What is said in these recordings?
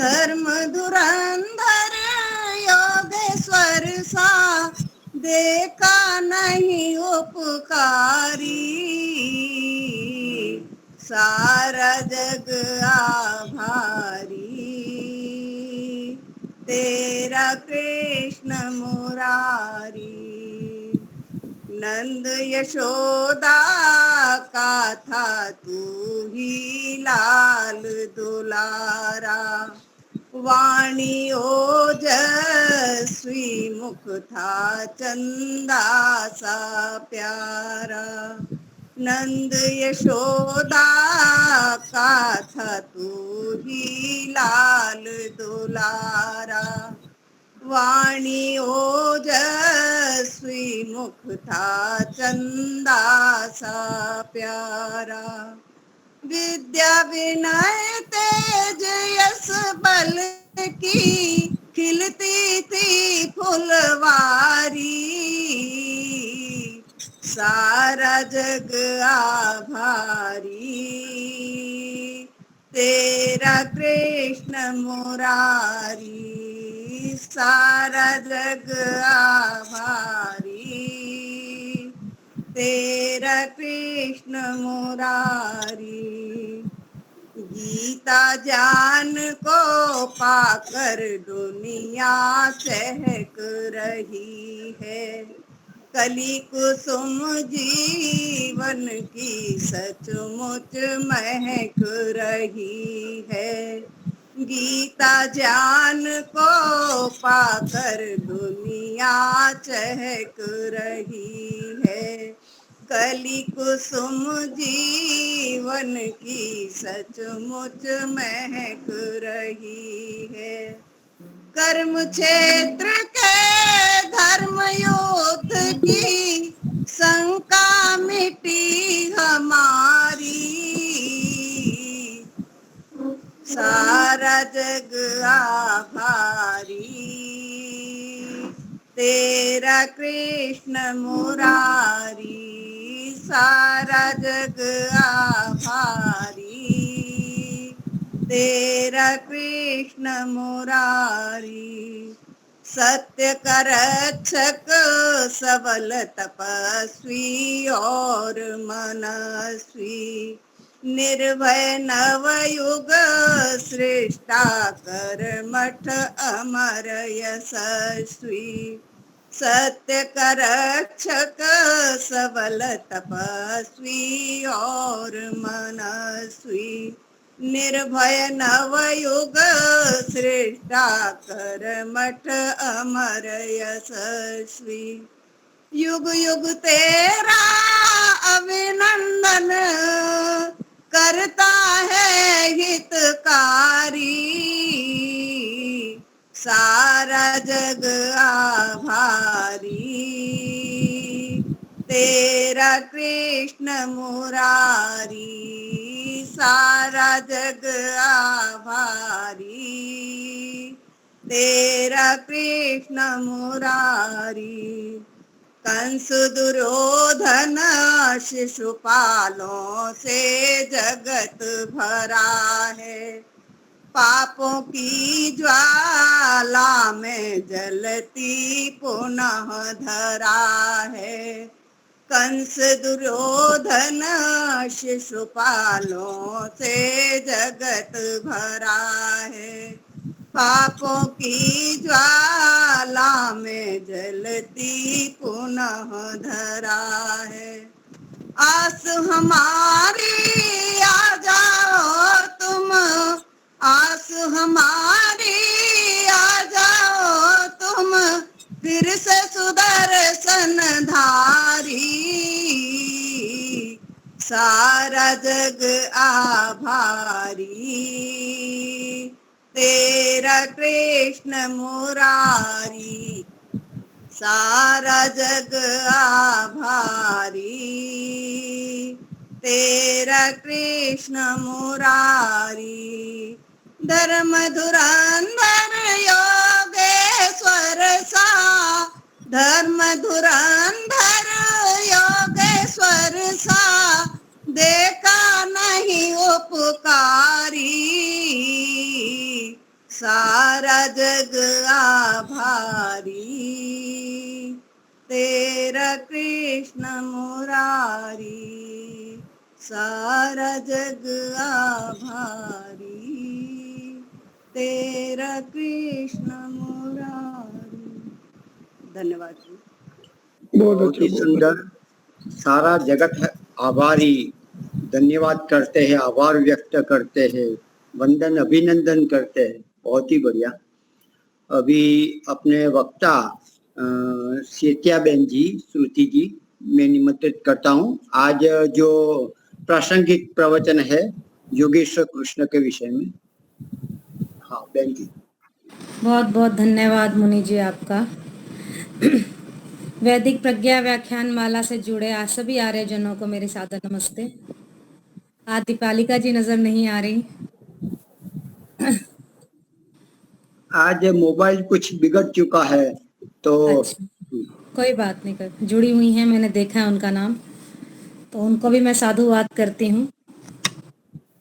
धर्म धुरंधर योगेश्वर सा देखा नहीं उपकारी। सारा जग आभारी तेरा कृष्ण मुरारी। नंद यशोदा का था तू ही लाल दुलारा। वाणी ओजस्वी मुख था चंदा सा प्यारा। नंद यशोदा का था तू ही लाल दुलारा। वाणी ओजस्वी मुख था चंदा सा प्यारा। विद्या विनय तेज यश बल की खिलती थी फुलवारी। सारा जग आभारी तेरा कृष्ण मुरारी। सारा जग आभारी तेरा कृष्ण मुरारी। गीता ज्ञान को पाकर दुनिया चहक रही है। कली कुसुम जीवन की सचमुच महक रही है। गीता ज्ञान को पाकर दुनिया चहक रही है। कली कुसुम जीवन की सचमुच महक रही है। कर्म क्षेत्र के धर्म युद्ध की शंका मिटी हमारी। सारा जग आभारी तेरा कृष्ण मुरारी। सारा जग आभारी तेरा कृष्ण मुरारी। सत्य का रक्षक सबल तपस्वी और मनस्वी। निर्भय नवयुग सृष्टा कर मठ अमर यशस्वी। सत्य का रक्षक सबल तपस्वी और मनस्वी। निर्भय नवयुग सृष्टा कर मठ अमर यशस्वी। युग युग तेरा अभिनंदन करता है हितकारी। सारा जग आभारी तेरा कृष्ण मुरारी। सारा जग आभारी तेरा कृष्ण मुरारी। कंस दुर्योधन शिशुपालों से जगत भरा है। पापों की ज्वाला में जलती पुनः धरा है। कंस दुर्योधन शिशुपालों से जगत भरा है। पापों की ज्वाला में जलती पुनः धरा है। आस हमारी आ जाओ तुम, आस हमारी आ जाओ तुम, फिर से सुदर्शन धारी। सारा जग आभारी तेरा कृष्ण मुरारी। सारा जग आभारी तेरा कृष्ण मुरारी। धर्म धुरंधर योगेश्वर सा, धर्म धुरंधर योगेश्वर सा देखा नहीं उपकारी। कृष्ण मुरारी, सारा जग आभारी, तेरा कृष्ण मुरारी। धन्यवाद जी। बहुत ही सुंदर। सारा जगत है आभारी, धन्यवाद करते हैं, आभार व्यक्त करते हैं, वंदन अभिनंदन करते हैं। बहुत ही बढ़िया। अभी अपने वक्ता सेतियाबेन जी, श्रुति जी, मैं निमंत्रित करता हूँ। आज जो प्रासंगिक प्रवचन है योगेश्वर कृष्ण के विषय में। हाँ बेन जी। बहुत बहुत धन्यवाद मुनि जी आपका। वैदिक प्रज्ञा व्याख्यान माला से जुड़े आज सभी आर्यजनों को मेरे सादर नमस्ते। आज दीपालिका जी नजर नहीं आ रही। आज मोबाइल कुछ बिगड़ चुका है तो अच्छा, कोई बात नहीं, कर जुड़ी हुई हैं, मैंने देखा है उनका नाम, तो उनको भी मैं साधुवाद करती हूँ।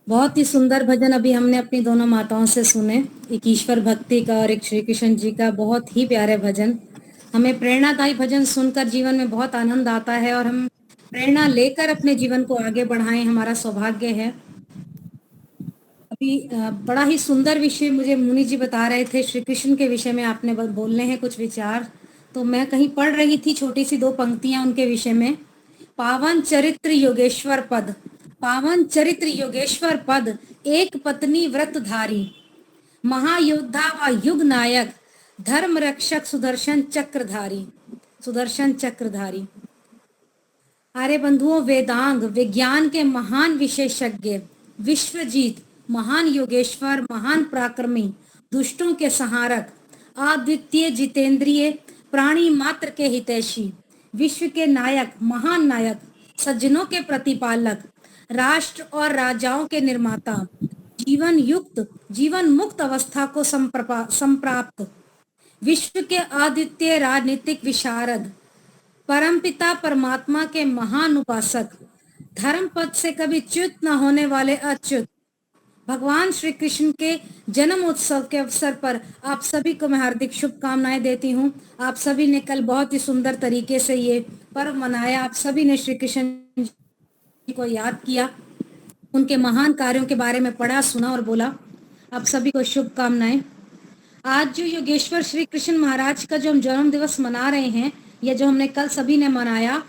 बहुत ही सुंदर भजन अभी हमने अपनी दोनों माताओं से सुने, एक ईश्वर भक्ति का और एक श्री कृष्ण जी का। बहुत ही प्यारे भजन। हमें प्रेरणादायी भजन सुनकर जीवन में बहुत आनंद आता है और हम प्रेरणा लेकर अपने जीवन को आगे बढ़ाएं, हमारा सौभाग्य है। अभी बड़ा ही सुंदर विषय मुझे मुनि जी बता रहे थे, श्री कृष्ण के विषय में आपने बोलने हैं कुछ विचार। तो मैं कहीं पढ़ रही थी छोटी सी 2 पंक्तियां उनके विषय में। पावन चरित्र योगेश्वर पद, पावन चरित्र योगेश्वर पद, एक पत्नी व्रतधारी, महायोद्धा व युग नायक, धर्म रक्षक सुदर्शन चक्रधारी, सुदर्शन चक्रधारी। आर्य बंधुओं, वेदांग विज्ञान के महान विशेषज्ञ, विश्वजीत, महान योगेश्वर, महान पराक्रमी, दुष्टों के संहारक, अद्वितीय जितेंद्रिय, प्राणी मात्र के हितैषी, विश्व के नायक, महान नायक, सज्जनों के प्रतिपालक, राष्ट्र और राजाओं के निर्माता, जीवन युक्त जीवन मुक्त अवस्था को संप्राप्त, विश्व के अद्वितीय राजनीतिक विशारद, परमपिता परमात्मा के महान उपासक, धर्म पद से कभी च्युत न होने वाले अच्युत, भगवान श्री कृष्ण के जन्म उत्सव के अवसर पर आप सभी को मैं हार्दिक शुभकामनाएं देती हूँ। आप सभी ने कल बहुत ही सुंदर तरीके से ये पर्व मनाया। आप सभी ने श्री कृष्ण जी को याद किया, उनके महान कार्यों के बारे में पढ़ा, सुना और बोला। आप सभी को शुभकामनाएं। आज जो योगेश्वर श्री कृष्ण महाराज का जो हम जन्म दिवस मना रहे हैं, या जो हमने कल सभी ने मनाया,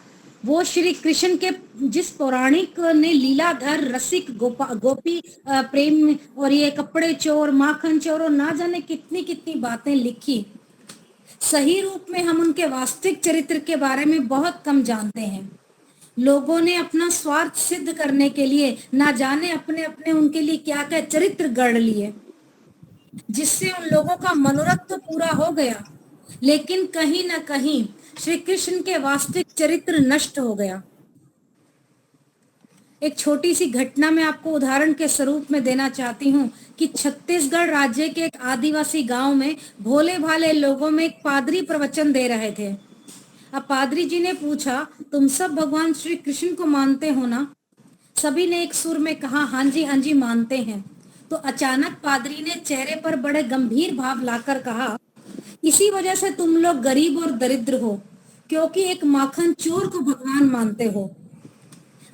वो श्री कृष्ण के जिस पौराणिक ने लीलाधर रसिक गोपी प्रेम और ये कपड़े चोर, माखन चोर और ना जाने कितनी कितनी बातें लिखी, सही रूप में हम उनके वास्तविक चरित्र के बारे में बहुत कम जानते हैं। लोगों ने अपना स्वार्थ सिद्ध करने के लिए ना जाने अपने अपने उनके लिए क्या क्या चरित्र गढ़ लिए, जिससे उन लोगों का मनोरथ तो पूरा हो गया, लेकिन कहीं ना कहीं श्री कृष्ण के वास्तविक चरित्र नष्ट हो गया। एक छोटी सी घटना मैं आपको उदाहरण के स्वरूप में देना चाहती हूँ कि छत्तीसगढ़ राज्य के एक आदिवासी गांव में भोले भाले लोगों में एक पादरी प्रवचन दे रहे थे। अब पादरी जी ने पूछा, तुम सब भगवान श्री कृष्ण को मानते हो ना? सभी ने एक सुर में कहा, हाँ जी मानते हैं। तो अचानक पादरी ने चेहरे पर बड़े गंभीर भाव लाकर कहा, इसी वजह से तुम लोग गरीब और दरिद्र हो, क्योंकि एक माखन चोर को भगवान मानते हो।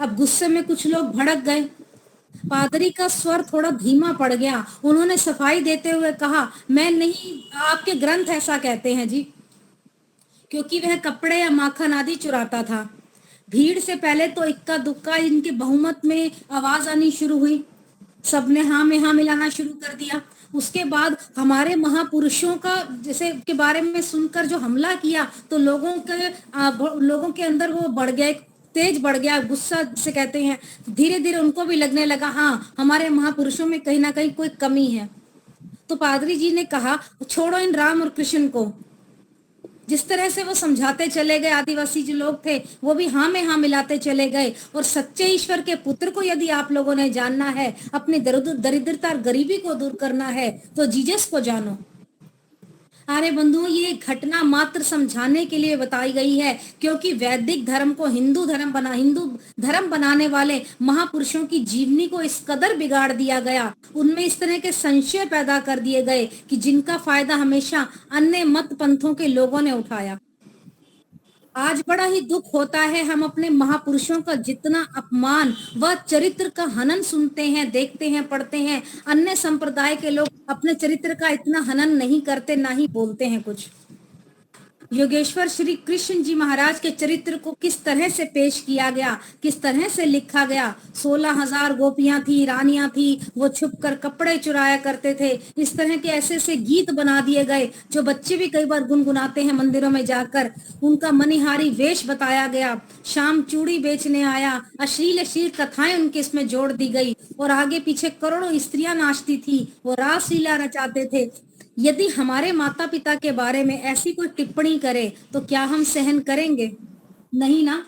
अब गुस्से में कुछ लोग भड़क गए। पादरी का स्वर थोड़ा धीमा पड़ गया। उन्होंने सफाई देते हुए कहा, मैं नहीं, आपके ग्रंथ ऐसा कहते हैं जी, क्योंकि वह कपड़े या माखन आदि चुराता था। भीड़ से पहले तो इक्का दुक्का इनके बहुमत में आवाज आनी शुरू हुई। सबने हाँ में हाँ मिलाना शुरू कर दिया। उसके बाद हमारे महापुरुषों का जैसे के बारे में सुनकर जो हमला किया, तो लोगों के अंदर वो बढ़ गया, तेज बढ़ गया, गुस्सा से कहते हैं। धीरे धीरे उनको भी लगने लगा, हाँ हमारे महापुरुषों में कहीं ना कहीं कोई कमी है। तो पादरी जी ने कहा, छोड़ो इन राम और कृष्ण को। जिस तरह से वो समझाते चले गए, आदिवासी जो लोग थे वो भी हाँ में हाँ मिलाते चले गए। और सच्चे ईश्वर के पुत्र को यदि आप लोगों ने जानना है, अपनी दरिद्रता और गरीबी को दूर करना है, तो जीसस को जानो। अरे बंधुओं, ये घटना मात्र समझाने के लिए बताई गई है, क्योंकि वैदिक धर्म को हिंदू धर्म बनाने वाले महापुरुषों की जीवनी को इस कदर बिगाड़ दिया गया, उनमें इस तरह के संशय पैदा कर दिए गए कि जिनका फायदा हमेशा अन्य मत पंथों के लोगों ने उठाया। आज बड़ा ही दुख होता है, हम अपने महापुरुषों का जितना अपमान व चरित्र का हनन सुनते हैं, देखते हैं, पढ़ते हैं, अन्य संप्रदाय के लोग अपने चरित्र का इतना हनन नहीं करते, ना ही बोलते हैं कुछ। योगेश्वर श्री कृष्ण जी महाराज के चरित्र को किस तरह से पेश किया गया, किस तरह से लिखा गया। 16,000 गोपियां थी, रानियां थी, वो छुप कर कपड़े चुराया करते थे। इस तरह के ऐसे ऐसे गीत बना दिए गए जो बच्चे भी कई बार गुनगुनाते हैं मंदिरों में जाकर। उनका मनिहारी वेश बताया गया, शाम चूड़ी बेचने आया, अश्लील अश्लील कथाएं उनके इसमें जोड़ दी गई, और आगे पीछे करोड़ों स्त्रियां नाचती थी, वो रासलीला रचाते थे। यदि हमारे माता पिता के बारे में ऐसी कोई टिप्पणी करे तो क्या हम सहन करेंगे? नहीं ना।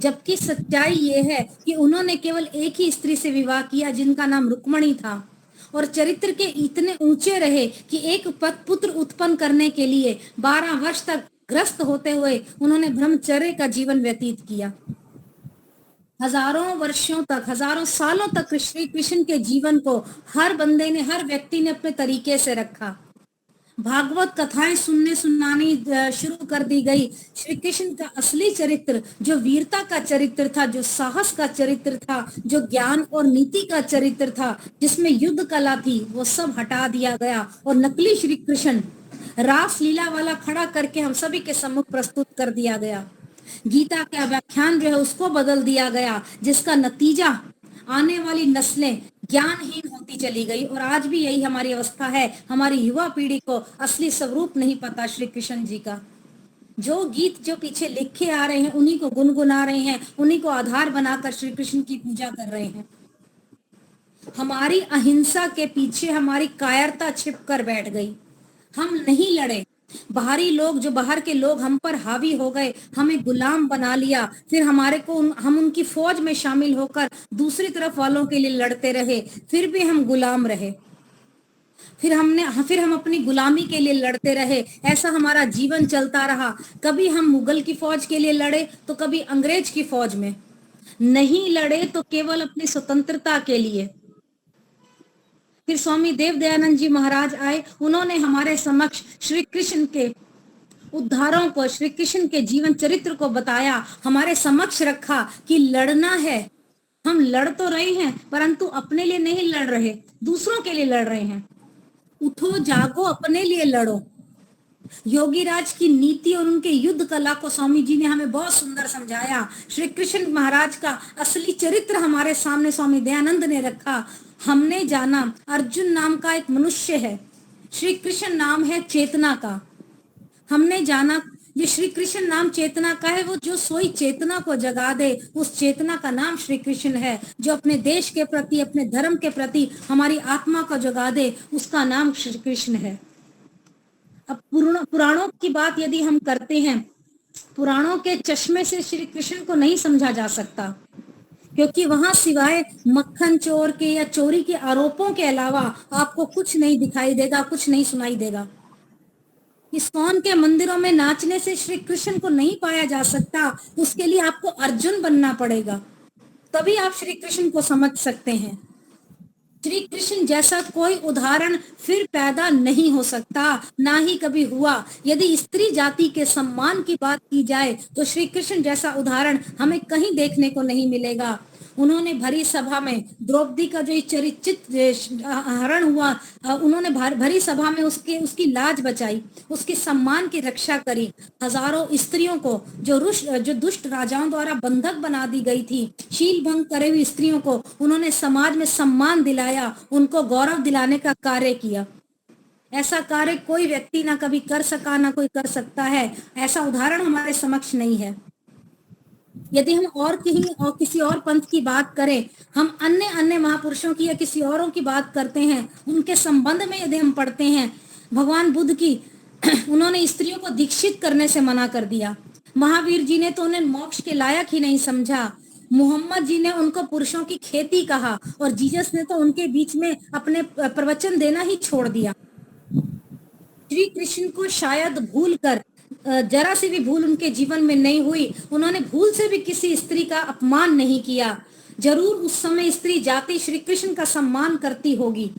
जबकि सच्चाई ये है कि उन्होंने केवल एक ही स्त्री से विवाह किया जिनका नाम रुक्मणी था, और चरित्र के इतने ऊंचे रहे कि एक पुत्र उत्पन्न करने के लिए 12 वर्ष तक ग्रस्त होते हुए उन्होंने ब्रह्मचर्य का जीवन व्यतीत किया। हजारों वर्षों तक, हजारों सालों तक श्री कृष्ण के जीवन को हर बंदे ने, हर व्यक्ति ने अपने तरीके से रखा। भागवत कथाएं सुनने सुनानी शुरू कर दी गई। श्री कृष्ण का असली चरित्र, जो वीरता का चरित्र था, जो साहस का चरित्र था, जो ज्ञान और नीति का चरित्र था, जिसमें युद्ध कला थी, वो सब हटा दिया गया और नकली श्री कृष्ण रास लीला वाला खड़ा करके हम सभी के सम्मुख प्रस्तुत कर दिया गया। गीता का व्याख्यान जो है उसको बदल दिया गया, जिसका नतीजा आने वाली नस्लें ज्ञानहीन होती चली गई। और आज भी यही हमारी अवस्था है। हमारी युवा पीढ़ी को असली स्वरूप नहीं पता श्री कृष्ण जी का। जो गीत जो पीछे लिखे आ रहे हैं उन्हीं को गुनगुना रहे हैं, उन्हीं को आधार बनाकर श्री कृष्ण की पूजा कर रहे हैं। हमारी अहिंसा के पीछे हमारी कायरता छिप कर बैठ गई। हम नहीं लड़े। बाहरी लोग, जो बाहर के लोग हम पर हावी हो गए, हमें गुलाम बना लिया, फिर हमारे को हम उनकी फौज में शामिल होकर दूसरी तरफ वालों के लिए लड़ते रहे, फिर भी हम गुलाम रहे। फिर हम अपनी गुलामी के लिए लड़ते रहे। ऐसा हमारा जीवन चलता रहा। कभी हम मुगल की फौज के लिए लड़े तो कभी अंग्रेज की फौज में। नहीं लड़े तो केवल अपनी स्वतंत्रता के लिए। फिर स्वामी देव दयानंद जी महाराज आए, उन्होंने हमारे समक्ष श्री कृष्ण के उद्धारों को, श्री कृष्ण के जीवन चरित्र को बताया, हमारे समक्ष रखा कि लड़ना है। हम लड़ तो रहे हैं परंतु अपने लिए नहीं लड़ रहे, दूसरों के लिए लड़ रहे हैं। उठो जागो, अपने लिए लड़ो। योगी राज की नीति और उनके युद्ध कला को स्वामी जी ने हमें बहुत सुंदर समझाया। श्री कृष्ण महाराज का असली चरित्र हमारे सामने स्वामी दयानंद ने रखा। हमने जाना अर्जुन नाम का एक मनुष्य है, श्री कृष्ण नाम है चेतना का। हमने जाना ये श्री कृष्ण नाम चेतना का है, वो जो सोई चेतना को जगा दे, उस चेतना का नाम श्री कृष्ण है। जो अपने देश के प्रति, अपने धर्म के प्रति हमारी आत्मा को जगा दे, उसका नाम श्री कृष्ण है। अब पुराणों की बात यदि हम करते हैं, पुराणों के चश्मे से श्री कृष्ण को नहीं समझा जा सकता, क्योंकि वहां सिवाय मक्खन चोर के या चोरी के आरोपों के अलावा आपको कुछ नहीं दिखाई देगा, कुछ नहीं सुनाई देगा। इस्कॉन के मंदिरों में नाचने से श्री कृष्ण को नहीं पाया जा सकता। उसके लिए आपको अर्जुन बनना पड़ेगा, तभी आप श्री कृष्ण को समझ सकते हैं। श्री कृष्ण जैसा कोई उदाहरण फिर पैदा नहीं हो सकता, ना ही कभी हुआ। यदि स्त्री जाति के सम्मान की बात की जाए तो श्री कृष्ण जैसा उदाहरण हमें कहीं देखने को नहीं मिलेगा। उन्होंने भरी सभा में द्रौपदी का जो चरिचित हरण हुआ, उन्होंने भरी सभा में उसकी लाज बचाई, उसके सम्मान की रक्षा करी। हजारों स्त्रियों को जो दुष्ट राजाओं द्वारा बंधक बना दी गई थी, शील भंग करे हुई स्त्रियों को उन्होंने समाज में सम्मान दिलाया, उनको गौरव दिलाने का कार्य किया। ऐसा कार्य कोई व्यक्ति ना कभी कर सका, ना कोई कर सकता है। ऐसा उदाहरण हमारे समक्ष नहीं है। यदि हम और किसी और पंथ की बात करें, हम अन्य महापुरुषों की या किसी औरों की बात करते हैं, उनके संबंध में यदि हम पढ़ते हैं, भगवान बुद्ध की उन्होंने स्त्रियों को दीक्षित करने से मना कर दिया। महावीर जी ने तो उन्हें मोक्ष के लायक ही नहीं समझा। मोहम्मद जी ने उनको पुरुषों की खेती कहा, और जीसस ने तो उनके बीच में अपने प्रवचन देना ही छोड़ दिया। श्री कृष्ण को शायद भूल कर, जरा सी भी भूल उनके जीवन में नहीं हुई। उन्होंने भूल से भी किसी स्त्री का अपमान नहीं किया। जरूर उस समय स्त्री जाति श्री कृष्ण का सम्मान करती होगी,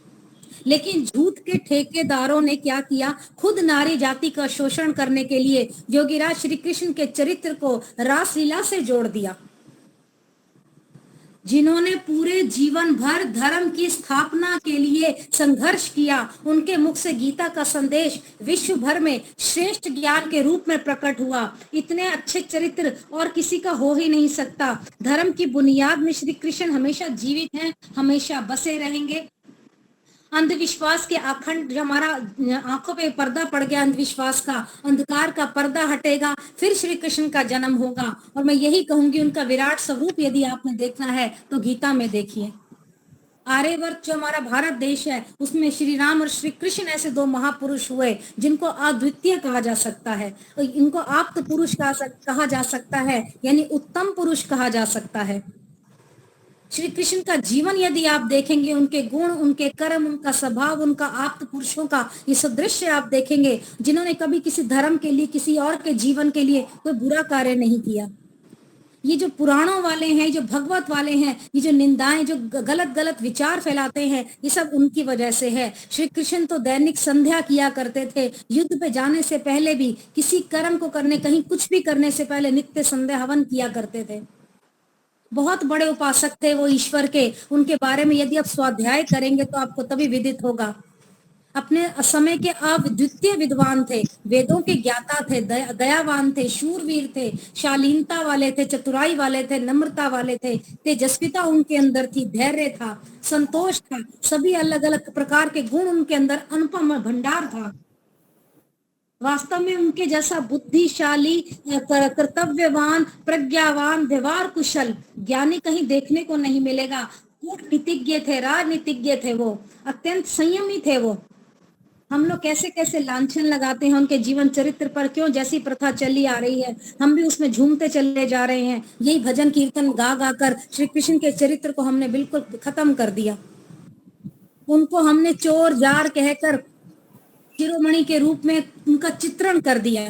लेकिन झूठ के ठेकेदारों ने क्या किया, खुद नारी जाति का शोषण करने के लिए योगीराज श्री कृष्ण के चरित्र को रासलीला से जोड़ दिया। जिन्होंने पूरे जीवन भर धर्म की स्थापना के लिए संघर्ष किया, उनके मुख से गीता का संदेश विश्व भर में श्रेष्ठ ज्ञान के रूप में प्रकट हुआ। इतने अच्छे चरित्र और किसी का हो ही नहीं सकता। धर्म की बुनियाद में श्री कृष्ण हमेशा जीवित हैं, हमेशा बसे रहेंगे। अंधविश्वास के अखंड, जो हमारा आंखों पे पर्दा पड़ गया अंधविश्वास का, अंधकार का पर्दा हटेगा, फिर श्री कृष्ण का जन्म होगा। और मैं यही कहूंगी, उनका विराट स्वरूप यदि आपने देखना है तो गीता में देखिए। आर्यवर्त जो हमारा भारत देश है, उसमें श्री राम और श्री कृष्ण ऐसे दो महापुरुष हुए जिनको अद्वितीय कहा जा सकता है। इनको आप्त पुरुष कहा जा सकता है, यानी उत्तम पुरुष कहा जा सकता है। श्री कृष्ण का जीवन यदि आप देखेंगे, उनके गुण, उनके कर्म, उनका स्वभाव, उनका आप्त पुरुषों का ये सदृश्य आप देखेंगे, जिन्होंने कभी किसी धर्म के लिए, किसी और के जीवन के लिए कोई बुरा कार्य नहीं किया। ये जो पुराणों वाले हैं, जो भगवत वाले हैं, ये जो निंदाएं, जो गलत गलत विचार फैलाते हैं, ये सब उनकी वजह से है। श्री कृष्ण तो दैनिक संध्या किया करते थे, युद्ध पे जाने से पहले भी, किसी कर्म को करने, कहीं कुछ भी करने से पहले नित्य संध्या हवन किया करते थे। बहुत बड़े उपासक थे वो ईश्वर के। उनके बारे में यदि आप स्वाध्याय करेंगे तो आपको तभी विदित होगा। अपने समय के अद्वितीय विद्वान थे, वेदों के ज्ञाता थे, दयावान थे, शूरवीर थे, शालीनता वाले थे, चतुराई वाले थे, नम्रता वाले थे, तेजस्विता उनके अंदर थी, धैर्य था, संतोष था, सभी अलग अलग प्रकार के गुण उनके अंदर अनुपम भंडार था। वास्तव में उनके जैसा बुद्धिशाली, कर्तव्यवान, प्रज्ञावान, व्यवहार कुशल ज्ञानी कहीं देखने को नहीं मिलेगा। कूटनीतिज्ञ थे, राजनीतिज्ञ थे, वो अत्यंत संयमी थे। वो हम लोग कैसे कैसे लांछन लगाते हैं उनके जीवन चरित्र पर, क्यों जैसी प्रथा चली आ रही है हम भी उसमें झूमते चले जा रहे हैं। यही भजन कीर्तन गा गा कर श्री कृष्ण के चरित्र को हमने बिल्कुल खत्म कर दिया। उनको हमने चोर जार कहकर शिरोमणि के रूप में उनका चित्रण कर दिया।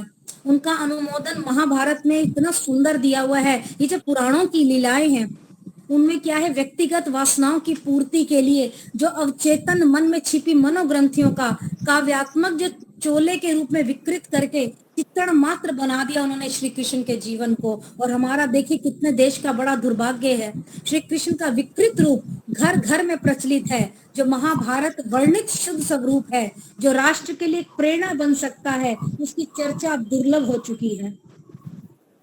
उनका अनुमोदन महाभारत में इतना सुंदर दिया हुआ है। ये जो पुराणों की लीलाएं हैं, उनमें क्या है, व्यक्तिगत वासनाओं की पूर्ति के लिए जो अवचेतन मन में छिपी मनोग्रंथियों का काव्यात्मक जो चोले के रूप में विकृत करके चित्रण मात्र बना दिया उन्होंने श्री कृष्ण के जीवन को। और हमारा देखिए कितने देश का बड़ा दुर्भाग्य है, श्री कृष्ण का विकृत रूप घर घर में प्रचलित है। जो महाभारत वर्णित शुद्ध स्वरूप है, जो राष्ट्र के लिए प्रेरणा बन सकता है, उसकी चर्चा दुर्लभ हो चुकी है।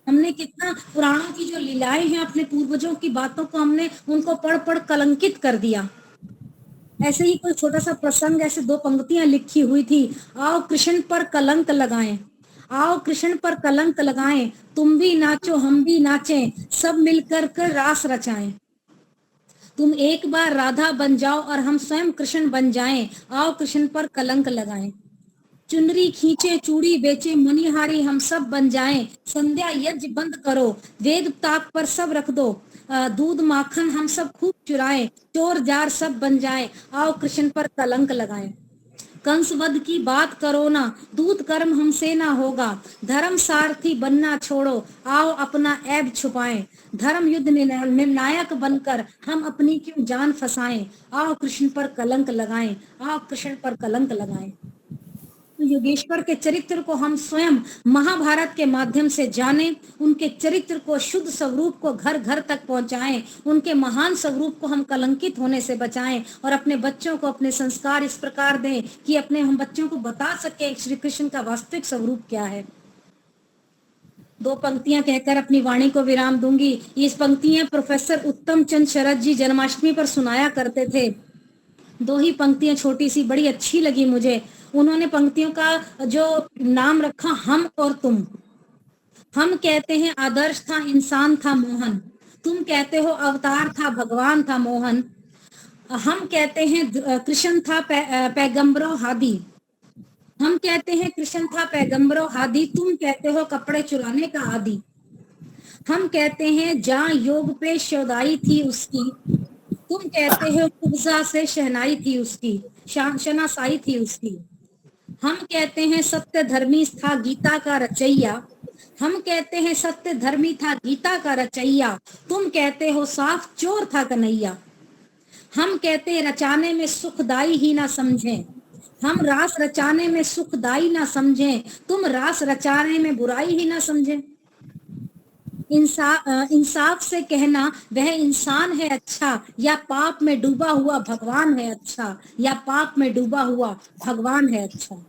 हमने कितना पुराणों की जो लीलाएं हैं, अपने पूर्वजों की बातों को हमने उनको पढ़ पढ़ कलंकित कर दिया। ऐसे ही कोई छोटा सा प्रसंग, ऐसे दो पंक्तियां लिखी हुई थी, आओ कृष्ण पर कलंक लगाएं, आओ कृष्ण पर कलंक लगाएं, तुम भी नाचो हम भी नाचें, सब मिलकर कर रास रचाएं। तुम एक बार राधा बन जाओ और हम स्वयं कृष्ण बन जाएं, आओ कृष्ण पर कलंक लगाएं। चुनरी खींचे चूड़ी बेचे मनिहारी हम सब बन जाएं, संध्या यज्ञ बंद करो, वेद ताक पर सब रख दो, दूध माखन हम सब खूब चुराएं, चोर जार सब बन जाएं, आओ कृष्ण पर कलंक लगाएं। कंस वध की बात करो ना, दूत कर्म हमसे ना होगा, धर्म सारथी बनना छोड़ो, आओ अपना ऐब छुपाएं, धर्म युद्ध निर्णायक बनकर हम अपनी क्यों जान फंसाएं, आओ कृष्ण पर कलंक लगाएं, आओ कृष्ण पर कलंक लगाएं। योगेश्वर के चरित्र को हम स्वयं महाभारत के माध्यम से जानें, उनके चरित्र को, शुद्ध स्वरूप को घर घर तक पहुंचाएं, उनके महान स्वरूप को हम कलंकित होने से बचाएं और अपने बच्चों को अपने संस्कार इस प्रकार दें कि अपने हम बच्चों को बता सके श्री कृष्ण का वास्तविक स्वरूप क्या है। दो पंक्तियां कहकर अपनी वाणी को विराम दूंगी। ये पंक्तियां प्रोफेसर उत्तम चंद शरद जी जन्माष्टमी पर सुनाया करते थे। दो ही पंक्तियां छोटी सी, बड़ी अच्छी लगी मुझे। उन्होंने पंक्तियों का जो नाम रखा, हम और तुम। हम कहते हैं आदर्श था, इंसान था मोहन, तुम कहते हो अवतार था, भगवान था मोहन। हम कहते हैं कृष्ण था पैगंबरों हादी, हम कहते हैं कृष्ण था पैगंबरों हादी, तुम कहते हो कपड़े चुराने का आदि। हम कहते हैं जहाँ योग पे शोदाई थी उसकी, तुम कहते हो कुब्जा से शहनाई थी उसकी, शनासाई थी उसकी। हम कहते हैं सत्य धर्मी था गीता का रचैया, हम कहते हैं सत्य धर्मी था गीता का रचैया, तुम कहते हो साफ चोर था कन्हैया। हम कहते हैं रचाने में सुखदाई ही ना समझें, हम रास रचाने में सुखदाई ना समझें, तुम रास रचाने में बुराई ही ना समझें। इंसाफ से कहना वह इंसान है अच्छा, या पाप में डूबा हुआ भगवान है अच्छा, या पाप में डूबा हुआ भगवान है अच्छा।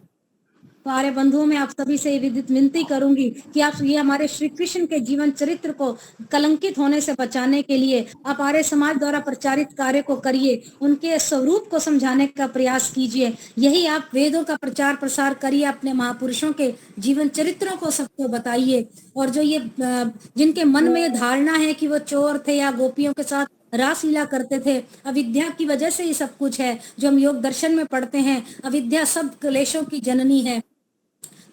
तो आर्य बंधुओं में आप सभी से विनती करूंगी कि आप ये हमारे श्री कृष्ण के जीवन चरित्र को कलंकित होने से बचाने के लिए आप आर्य समाज द्वारा प्रचारित कार्य को करिए, उनके स्वरूप को समझाने का प्रयास कीजिए। यही आप वेदों का प्रचार प्रसार करिए, अपने महापुरुषों के जीवन चरित्रों को सबको बताइए। और जो ये जिनके मन में धारणा है कि वो चोर थे या गोपियों के साथ रासलीला करते थे, अविद्या की वजह से ये सब कुछ है जो हम योग दर्शन में पढ़ते हैं। अविद्या सब क्लेशों की जननी है,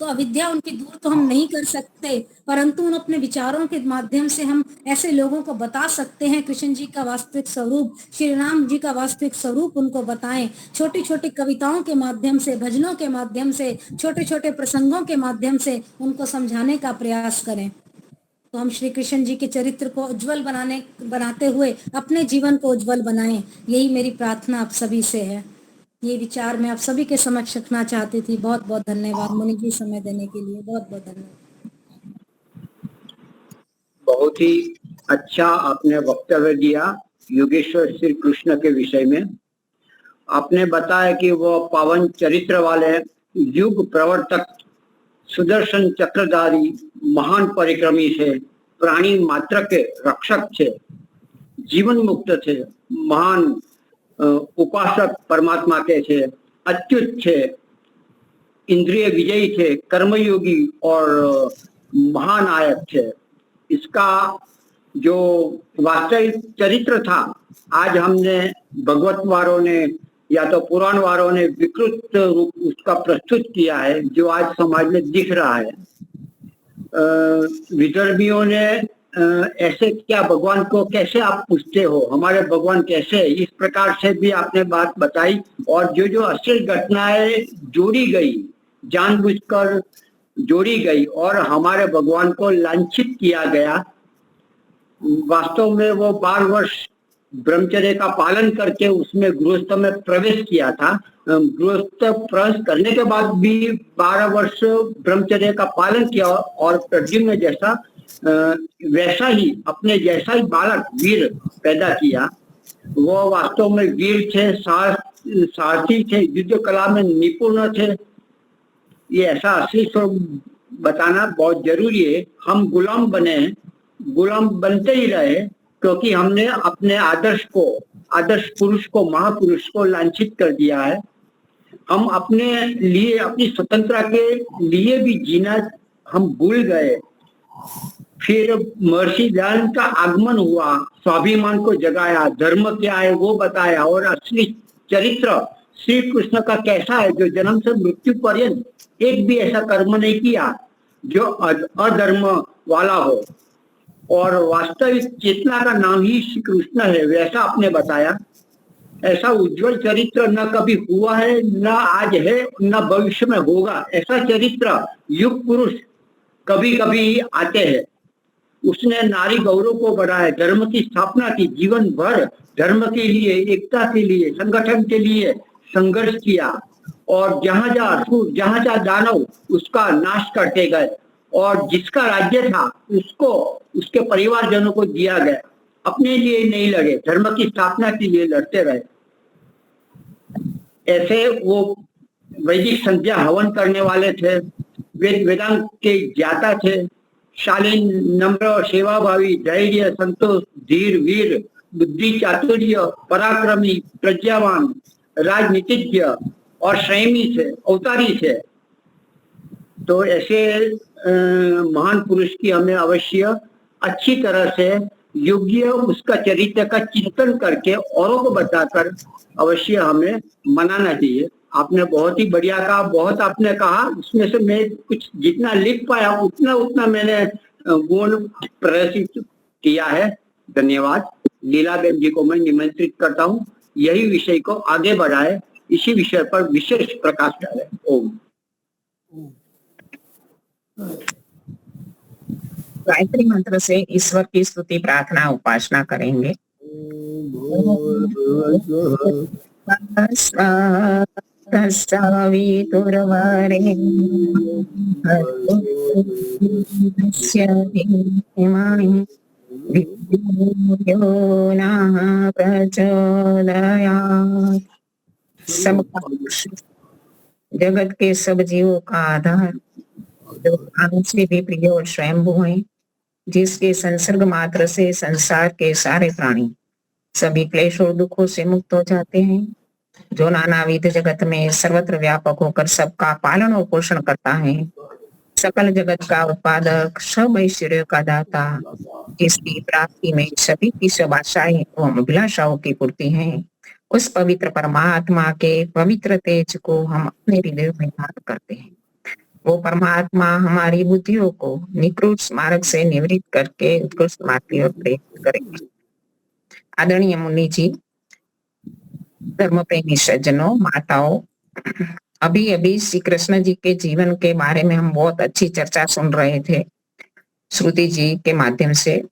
तो अविद्या उनकी दूर तो हम नहीं कर सकते, परंतु उन अपने विचारों के माध्यम से हम ऐसे लोगों को बता सकते हैं कृष्ण जी का वास्तविक स्वरूप, श्री राम जी का वास्तविक स्वरूप उनको बताएं। छोटी छोटी कविताओं के माध्यम से, भजनों के माध्यम से, छोटे छोटे प्रसंगों के माध्यम से उनको समझाने का प्रयास करें। तो हम श्री कृष्ण जी के चरित्र को उज्जवल बनाते हुए अपने जीवन को उज्जवल बनाएं, यही मेरी प्रार्थना आप सभी से है। ये विचार मैं आप सभी के समक्ष रखना चाहती थी। बहुत बहुत धन्यवाद मुनि जी, समय देने के लिए बहुत बहुत धन्यवाद। बहुत ही अच्छा आपने वक्तव्य दिया योगेश्वर श्री कृष्ण के विषय में। आपने बताया कि वो पावन चरित्र वाले युग प्रवर्तक, सुदर्शन चक्रधारी, महान परिक्रमी थे, प्राणी मात्र के रक्षक थे, जीवन मुक्त थे, महान उपासक परमात्मा के थे, अच्युत थे, इंद्रिय विजयी थे, कर्मयोगी और महानायक थे। इसका जो वास्तविक चरित्र था आज हमने भगवत वारों ने या तो पुराण वारों ने विकृत रूप उसका प्रस्तुत किया है, जो आज समाज में दिख रहा है। विदर्भियों ने ऐसे क्या भगवान को कैसे आप पूछते हो, हमारे भगवान कैसे, इस प्रकार से भी आपने बात बताई। और जो जो अश्लील घटनाएं जोड़ी गई, जानबूझकर जोड़ी गई और हमारे भगवान को लांछित किया गया, वास्तव में वो 12 वर्ष ब्रह्मचर्य का पालन करके उसमें गृहस्थ में प्रवेश किया था। गृहस्थ प्रवेश करने के बाद भी 12 वर्ष ब्रह्मचर्य का पालन किया और प्रद्युम्न जैसा वैसा ही अपने जैसा ही बालक वीर पैदा किया। वो वास्तव में वीर थे, साहसी थे, युद्ध कला में निपुण थे। ये ऐसा असली स्वरूप बताना बहुत जरूरी है। हम गुलाम बने, गुलाम बनते ही रहे, क्योंकि हमने अपने आदर्श पुरुष को, महापुरुष को लांछित कर दिया है। हम अपने लिए, अपनी स्वतंत्रता के लिए भी जीना हम भूल गए। फिर महर्षि दयानंद का आगमन हुआ, स्वाभिमान को जगाया, धर्म क्या है वो बताया, और असली चरित्र श्री कृष्ण का कैसा है, जो जन्म से मृत्यु पर्यंत एक भी ऐसा कर्म नहीं किया जो अधर्म वाला हो, और वास्तविक चेतना का नाम ही श्री कृष्ण है, वैसा आपने बताया। ऐसा उज्जवल चरित्र न कभी हुआ है, न आज है, न भविष्य में होगा। ऐसा चरित्र युग पुरुष कभी कभी आते हैं। उसने नारी गौरव को बढ़ाया, धर्म की स्थापना की, जीवन भर धर्म के लिए, एकता के लिए, संगठन के लिए संघर्ष किया, और जहां जहां असुर, जहां जहां दानव, उसका नाश करते गए, और जिसका राज्य था उसको उसके परिवारजनों को दिया गया। अपने लिए नहीं लड़े, धर्म की स्थापना के लिए लड़ते रहे। ऐसे वो वैदिक संध्या हवन करने वाले थे, वेदांत के ज्ञाता थे, शालीन, नम्र, सेवाभावी, धैर्य, संतोष, धीर, वीर, बुद्धि, चातुर्य, पराक्रमी, प्रज्ञावान, राजनीतिज्ञ और संयमी थे, अवतारी थे। तो ऐसे महान पुरुष की हमें अवश्य अच्छी तरह से योग्य उसका चरित्र का चिंतन करके औरों को बताकर अवश्य हमें मनाना चाहिए। आपने बहुत ही बढ़िया कहा, बहुत आपने कहा, उसमें से मैं कुछ जितना लिख पाया उतना मैंने गुण प्रदर्शित किया है। धन्यवाद। लीलाबेन जी को मैं निमंत्रित करता हूँ, यही विषय को आगे बढ़ाए, इसी विषय पर विशेष प्रकाश डाले। ओम। गायत्री मंत्र से ईश्वर की स्तुति, प्रार्थना, उपासना करेंगे। सवितुर्वरेण्यं धियो नः प्रचोदयात्। सबका जगत के सब जीवों का आधार, जो प्राणों से भी प्रिय और स्वयंभू है, जिसके संसर्ग मात्र से संसार के सारे प्राणी सभी क्लेश और दुखों से मुक्त हो जाते हैं, जो नानाविध जगत में सर्वत्र व्यापक होकर सबका पालन और पोषण करता है, सकल जगत का उत्पादक, सब ऐश्वर्य का दाता, जिसकी प्राप्ति में सभी की सब आशाएं एवं अभिलाषाओं की पूर्ति है, उस पवित्र परमात्मा के पवित्र तेज को हम अपने हृदय में धारण करते हैं। वो परमात्मा हमारी बुद्धियों को निकृष्ट मार्ग से निवृत्त करके उत्कृष्ट मार्ग की ओर प्रेरित करेंगे। आदरणीय मुनि जी, धर्म प्रेमी सज्जनों, माताओं, अभी अभी श्री कृष्ण जी के जीवन के बारे में हम बहुत अच्छी चर्चा सुन रहे थे श्रुति जी के माध्यम से।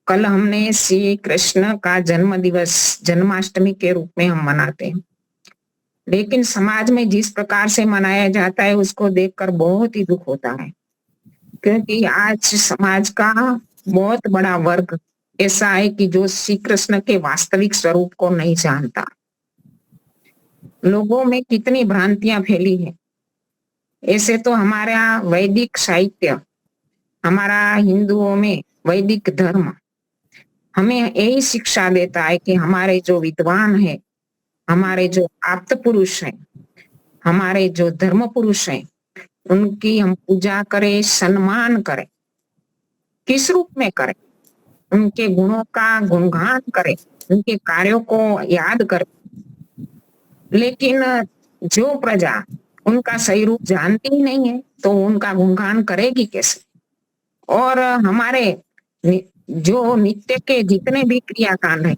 कल हमने श्री कृष्ण का जन्म दिवस जन्माष्टमी के रूप में हम मनाते हैं, लेकिन समाज में जिस प्रकार से मनाया जाता है उसको देखकर बहुत ही दुख होता है, क्योंकि आज समाज का बहुत बड़ा वर्ग ऐसा है कि जो श्री कृष्ण के वास्तविक स्वरूप को नहीं जानता। लोगों में कितनी भ्रांतियां फैली है। ऐसे तो हमारा वैदिक साहित्य, हमारा हिंदुओं में वैदिक धर्म हमें यही शिक्षा देता है कि हमारे जो विद्वान है, हमारे जो आप्त पुरुष हैं, हमारे जो धर्म पुरुष हैं, उनकी हम पूजा करें, सम्मान करें। किस रूप में करें? उनके गुणों का गुणगान करें, उनके कार्यों को याद करें। लेकिन जो प्रजा उनका सही रूप जानती ही नहीं है तो उनका गुणगान करेगी कैसे? और हमारे जो नित्य के जितने भी क्रियाकांड है,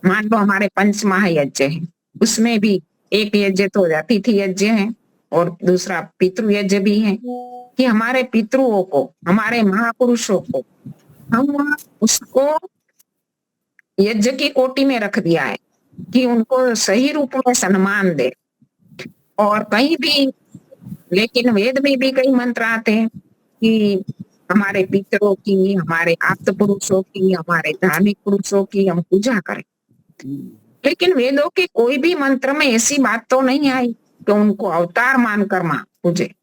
मान लो हमारे पंच महायज्ञ है, उसमें भी एक यज्ञ तो अतिथि यज्ञ है और दूसरा पितृ यज्ञ भी है, कि हमारे पितृओं को, हमारे महापुरुषों को हम उसको यज्ञ की कोटि में रख दिया है कि उनको सही रूप में सम्मान दे। और कहीं भी, लेकिन वेद में भी कई मंत्र आते हैं कि हमारे पितरों की, हमारे आप्त पुरुषों की, हमारे धार्मिक पुरुषों की हम पूजा करें। लेकिन वेदों के कोई भी मंत्र में ऐसी बात तो नहीं आई कि उनको अवतार मानकर मां पूजे।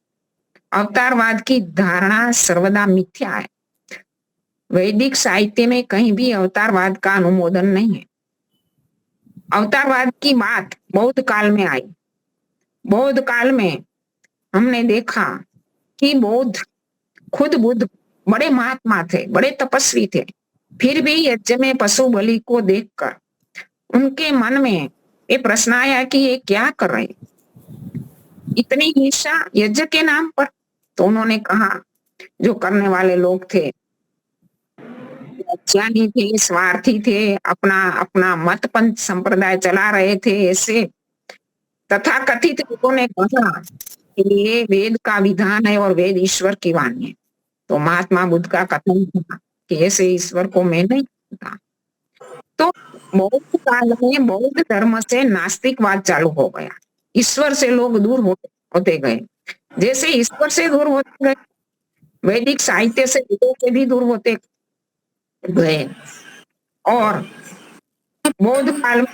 अवतारवाद की धारणा सर्वदा मिथ्या है। वैदिक साहित्य में कहीं भी अवतारवाद का अनुमोदन नहीं है। अवतारवाद की बात बौद्ध काल में आई। बौद्ध काल में हमने देखा कि बौद्ध, खुद बुद्ध बड़े महात्मा थे, बड़े तपस्वी थे, फिर भी यज्ञ में पशु बलि को देखकर उनके मन में ये प्रश्न आया कि ये क्या कर रहे, इतनी हिंसा यज्ञ के नाम पर। तो उन्होंने कहा, जो करने वाले लोग थे ज्ञानी थे, स्वार्थी थे, अपना अपना मत पंथ संप्रदाय चला रहे थे, ऐसे तथा कथित लोगों ने कहा कि ये वेद का विधान है और वेद ईश्वर की वाणी है। तो महात्मा बुद्ध का कथन था कि ऐसे ईश्वर को मैं नहीं जानता। तो बौद्ध काल में बौद्ध धर्म से नास्तिकवाद चालू हो गया। ईश्वर से लोग दूर होते गए। जैसे ईश्वर से दूर होते गए, वैदिक साहित्य से वेदों से भी दूर होते गए। और बौद्ध काल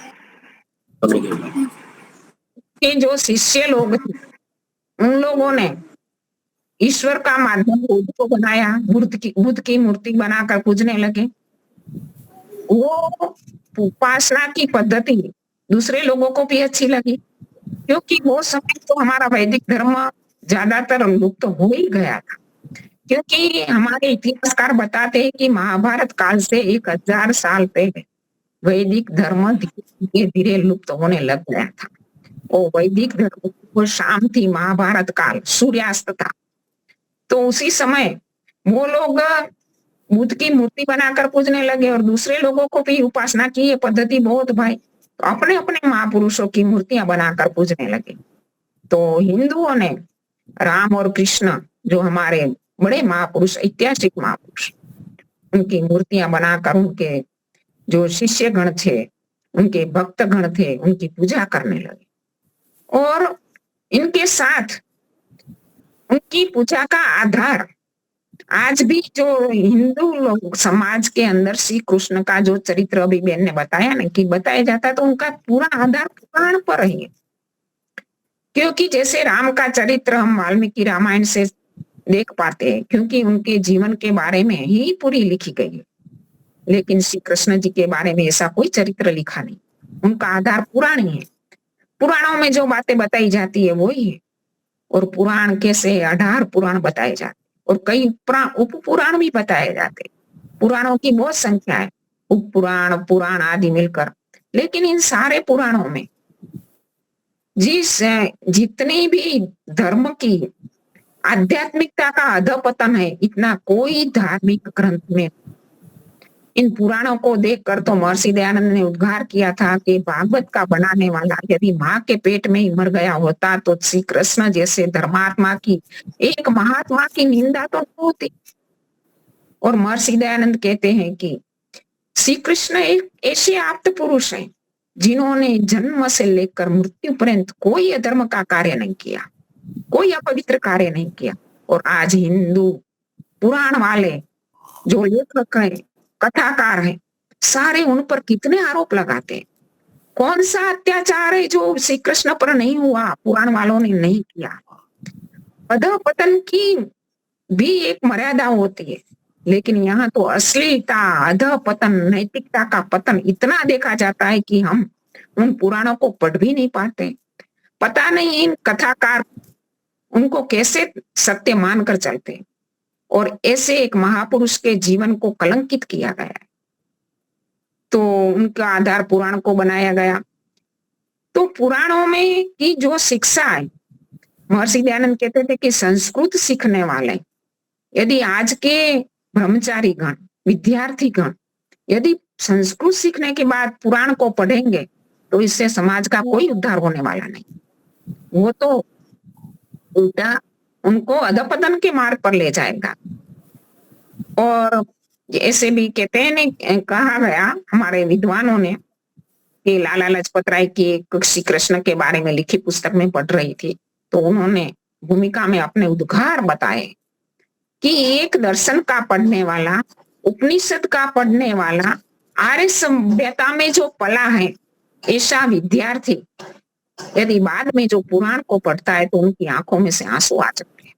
के जो शिष्य लोग थे, उन लोगों ने ईश्वर का माध्यम बुद्ध को बनाया, बुद्ध की मूर्ति बनाकर पूजने लगे। वो उपासना की पद्धति दूसरे लोगों को भी अच्छी लगी, क्योंकि वो समय तो हमारा वैदिक धर्म ज्यादातर लुप्त हो ही गया था। क्योंकि हमारे इतिहासकार बताते हैं कि महाभारत काल से 1000 साल पहले वैदिक धर्म धीरे धीरे लुप्त होने लग गया था। वो वैदिक धर्म वो शाम थी, महाभारत काल, सूर्यास्त था। तो उसी समय वो लोग बुद्ध की मूर्ति बनाकर पूजने लगे और दूसरे लोगों को भी उपासना की ये पद्धति बहुत भाई, तो अपने अपने महापुरुषों की मूर्तियां बनाकर पूजने लगे। तो हिंदुओं ने राम और कृष्ण, जो हमारे बड़े महापुरुष, ऐतिहासिक महापुरुष, उनकी मूर्तियां बनाकर उनके जो शिष्य गण थे, उनके भक्त गण थे, उनकी पूजा करने लगे और इनके साथ उनकी पूजा का आधार आज भी जो हिंदू लोग समाज के अंदर श्री कृष्ण का जो चरित्र अभी बहन ने बताया ना कि बताया जाता है, तो उनका पूरा आधार पुराण पर है। क्योंकि जैसे राम का चरित्र हम वाल्मीकि रामायण से देख पाते हैं, क्योंकि उनके जीवन के बारे में ही पूरी लिखी गई है, लेकिन श्री कृष्ण जी के बारे में ऐसा कोई चरित्र लिखा नहीं। उनका आधार पुराण ही है। पुराणों में जो बातें बताई जाती है वही है, और पुराण कैसे 18 पुराण बताए जाते और कई उप पुराण भी बताए जाते। पुराणों की बहुत संख्या है, उप पुराण पुराण आदि मिलकर। लेकिन इन सारे पुराणों में जितनी भी धर्म की आध्यात्मिकता का अधपतन है, इतना कोई धार्मिक ग्रंथ में। इन पुराणों को देखकर तो महर्षि दयानंद ने उद्गार किया था कि भागवत का बनाने वाला यदि माँ के पेट में ही मर गया होता तो श्री कृष्ण जैसे धर्मात्मा की, एक महात्मा की निंदा तो होती। और महर्षि दयानंद कहते हैं कि श्री कृष्ण एक ऐसे आप्त पुरुष हैं जिन्होंने जन्म से लेकर मृत्यु पर्यंत कोई अधर्म का कार्य नहीं किया, कोई अपवित्र कार्य नहीं किया। और आज हिंदू पुराण वाले जो लेखक हैं, कथाकार हैं, सारे उन पर कितने आरोप लगाते हैं। कौन सा अत्याचार है जो श्री कृष्ण पर नहीं हुआ, पुराण वालों ने नहीं किया। अधपतन की भी एक मर्यादा होती है, लेकिन यहाँ तो अश्लीलता, अधपतन, नैतिकता का पतन इतना देखा जाता है कि हम उन पुराणों को पढ़ भी नहीं पाते। पता नहीं इन कथाकार उनको कैसे सत्य मानकर चलते, और ऐसे एक महापुरुष के जीवन को कलंकित किया गया है। तो उनका आधार पुराण को बनाया गया। तो पुराणों में की जो शिक्षा है, महर्षि दयानंद कहते थे कि संस्कृत सीखने वाले यदि आज के ब्रह्मचारी गण, विद्यार्थी गण यदि संस्कृत सीखने के बाद पुराण को पढ़ेंगे तो इससे समाज का कोई उद्धार होने वाला नहीं। वो तो उल्टा उनको अधपतन के मार्ग पर ले जाएगा। और ऐसे भी कहते हैं, कहा गया हमारे विद्वानों ने कि लाला लाजपत राय की एक श्री कृष्ण के बारे में लिखी पुस्तक में पढ़ रही थी, तो उन्होंने भूमिका में अपने उद्गार बताए कि एक दर्शन का पढ़ने वाला, उपनिषद का पढ़ने वाला, आर्य सभ्यता में जो पला है ऐसा विद्यार्थी यदि बाद में जो पुराण को पढ़ता है तो उनकी आंखों में से आंसू आ सकते हैं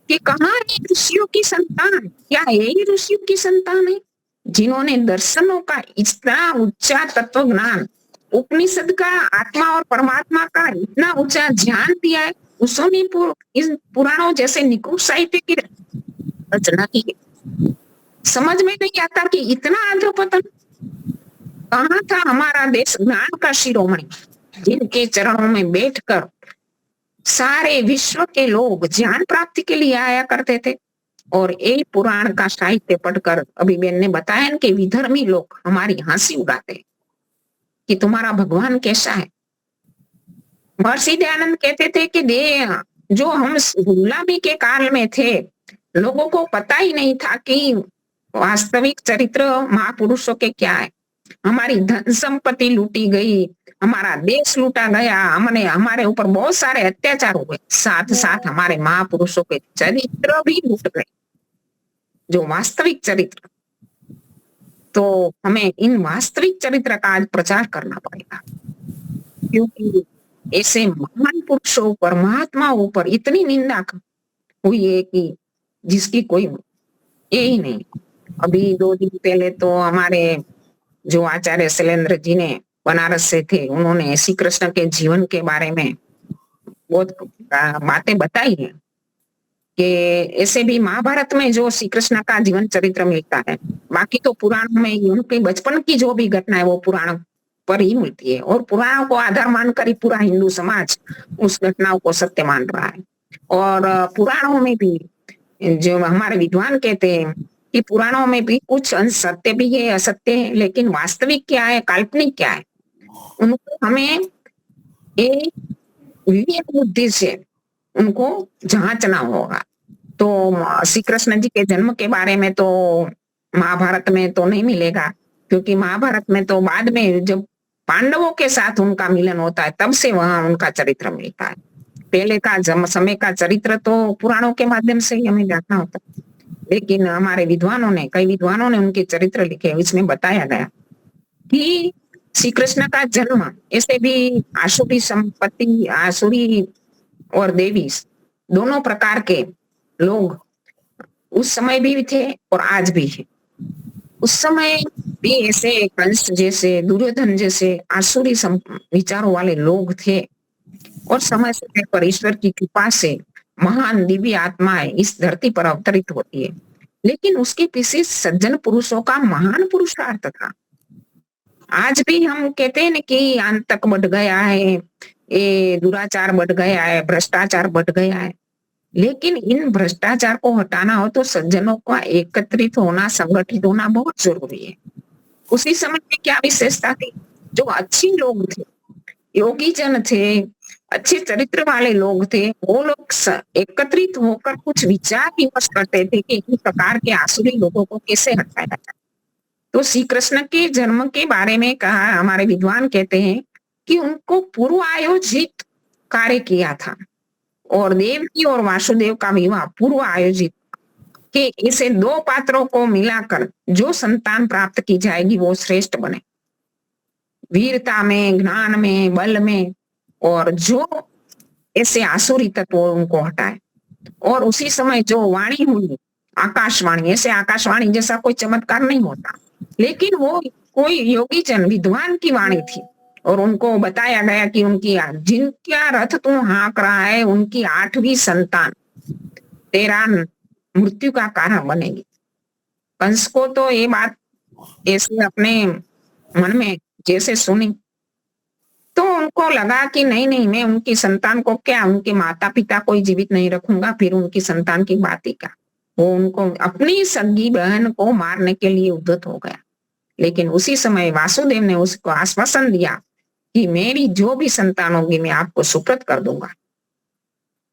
कि कहाँ है ऋषियों की संतान। क्या यही ऋषियों की संतान है जिन्होंने दर्शनों का इतना ऊंचा तत्व ज्ञान, उपनिषद का आत्मा और परमात्मा का इतना ऊंचा ध्यान दिया है, उसने इन पुराणों जैसे निकुंज साहित्य की रचना की। समझ में नहीं आता कि इतना अधपतन कहाँ था हमारा देश ज्ञान का शिरोमणि, जिनके चरणों में बैठकर सारे विश्व के लोग ज्ञान प्राप्ति के लिए आया करते थे। और एक पुराण का साहित्य पढ़कर अभी मैंने बताया कि विधर्मी लोग हमारी हंसी उड़ाते कि तुम्हारा भगवान कैसा है। महर्षि दयानंद कहते थे कि जो हम गुलामी के काल में थे, लोगों को पता ही नहीं था कि वास्तविक चरित्र महापुरुषों के क्या है। हमारी धन संपत्ति लूटी गई, हमारा देश लूटा गया, हमारे ऊपर बहुत सारे अत्याचार हुए, साथ साथ हमारे महापुरुषों के चरित्र भी लूट गए, जो वास्तविक चरित्र। तो हमें इन वास्तविक चरित्र का आज प्रचार करना पड़ेगा, क्योंकि ऐसे महान पुरुषों पर, महात्माओं पर इतनी निंदा हुई है कि जिसकी कोई ये ही नहीं। अभी 2 दिन पहले तो हमारे जो आचार्य शैलेंद्र जी ने बनारस से थे, उन्होंने श्री कृष्ण के जीवन के बारे में बहुत बातें बताई है कि ऐसे भी महाभारत में जो श्री कृष्ण का जीवन चरित्र मिलता है, बाकी तो पुराण में उनके बचपन की जो भी घटना है वो पुराण पर ही मिलती है, और पुराणों को आधार मानकर ही पूरा हिंदू समाज उस घटनाओं को सत्य मान रहा है। और पुराणों में भी जो हमारे विद्वान कहते हैं कि पुराणों में भी कुछ अंश सत्य भी है, असत्य है, लेकिन वास्तविक क्या है, काल्पनिक क्या है, उनको हमें एक विवेक बुद्धि से उनको जांचना होगा। तो श्री कृष्ण जी के जन्म के बारे में तो महाभारत में तो नहीं मिलेगा, क्योंकि महाभारत में तो बाद में जब पांडवों के साथ उनका मिलन होता है तब से वहां उनका चरित्र मिलता है। पहले का समय का चरित्र तो पुराणों के माध्यम से ही हमें जानना होता है, लेकिन हमारे कई विद्वानों ने उनके चरित्र लिखे, इसमें बताया गया कि श्री कृष्ण का जन्म ऐसे भी आसुरी संपत्ति, आसुरी और देवी दोनों प्रकार के लोग उस समय भी थे और आज भी है। उस समय भी ऐसे कंस जैसे, दुर्योधन जैसे आसुरी विचारों वाले लोग थे, और समय समय पर ईश्वर की कृपा से महान दिव्य आत्माएं इस धरती पर अवतरित होती है। लेकिन उसके पीछे सज्जन पुरुषों का महान पुरुषार्थ था। आज भी हम कहते हैं ना कि आतंक बढ़ गया है, ये दुराचार बढ़ गया है, भ्रष्टाचार बढ़ गया है, लेकिन इन भ्रष्टाचार को हटाना हो तो सज्जनों का एकत्रित होना, संगठित होना बहुत जरूरी है। उसी समय में क्या विशेषता थी? जो अच्छे लोग थे, योगी जन थे, अच्छे चरित्र वाले लोग थे, वो लोग एकत्रित होकर कुछ विचार विमर्श करते थे कि इन प्रकार के आसुरी लोगों को कैसे हटाया जाए। तो श्री कृष्ण के जन्म के बारे में कहा, हमारे विद्वान कहते हैं कि उनको पूर्व आयोजित कार्य किया था, और देवकी और वासुदेव का विवाह पूर्व आयोजित, कि इसे दो पात्रों को मिलाकर जो संतान प्राप्त की जाएगी वो श्रेष्ठ बने, वीरता में, ज्ञान में, बल में, और जो ऐसे आसुरी तत्व उनको हटाए। और उसी समय जो वाणी हुई, आकाशवाणी, ऐसे आकाशवाणी जैसा कोई चमत्कार नहीं होता, लेकिन वो कोई योगी जन विद्वान की वाणी थी, और उनको बताया गया कि उनकी जिनका रथ तू हाँक रहा है, उनकी 8वीं संतान तेरा मृत्यु का कारण बनेगी। कंस को तो ये बात ऐसे अपने मन में जैसे सुनी, तो उनको लगा कि नहीं, मैं उनकी संतान को क्या, उनके माता पिता को जीवित नहीं रखूंगा, फिर उनकी संतान की बात ही क्या। वो उनको अपनी सगी बहन को मारने के लिए उद्यत हो गया। लेकिन उसी समय वासुदेव ने उसको आश्वासन दिया कि मेरी जो भी संतान होगी मैं आपको सुप्रत कर दूंगा।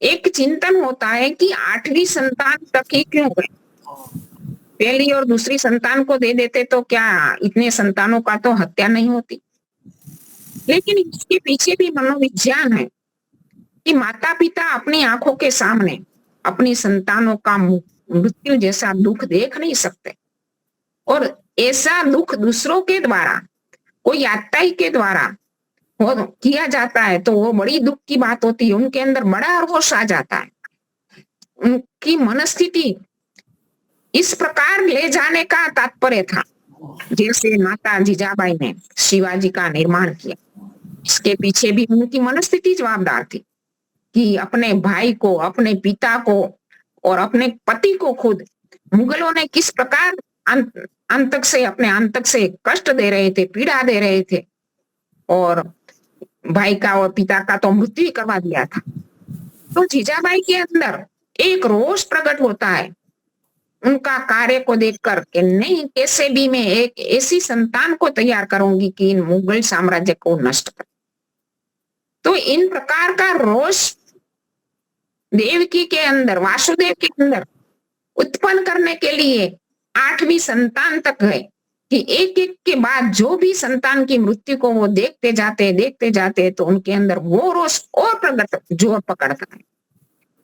एक चिंतन होता है कि 8वीं संतान तक ही क्यों गए, पहली और दूसरी संतान को दे देते तो क्या इतने संतानों का तो हत्या नहीं होती। लेकिन इसके पीछे भी मनोविज्ञान है कि माता पिता अपनी आंखों के सामने अपनी संतानों का मृत्यु जैसा दुख देख नहीं सकते, और ऐसा दुख दूसरों के द्वारा, कोई आत्ताई के द्वारा किया जाता है तो वो बड़ी दुख की बात होती है। उनके अंदर बड़ा रोष आ जाता है, उनकी मनस्थिति इस प्रकार ले जाने का तात्पर्य था जैसे माता जीजाबाई ने शिवाजी का निर्माण किया। इसके पीछे भी उनकी मनस्थिति जवाबदार थी कि अपने भाई को, अपने पिता को और अपने पति को खुद मुगलों ने किस प्रकार अंतक से कष्ट दे रहे थे, पीड़ा दे रहे थे, और भाई का और पिता का तो मृत्यु करवा दिया था। तो जीजाबाई के अंदर एक रोष प्रकट होता है उनका कार्य को देखकर कि नहीं, कैसे भी मैं एक ऐसी संतान को तैयार करूंगी कि इन मुगल साम्राज्य को नष्ट कर। तो इन प्रकार का रोष देवकी के अंदर, वासुदेव के अंदर उत्पन्न करने के लिए 8वीं संतान तक गए कि एक एक के बाद जो भी संतान की मृत्यु को वो देखते जाते तो उनके अंदर वो रोष और प्रकट जोर पकड़ता है।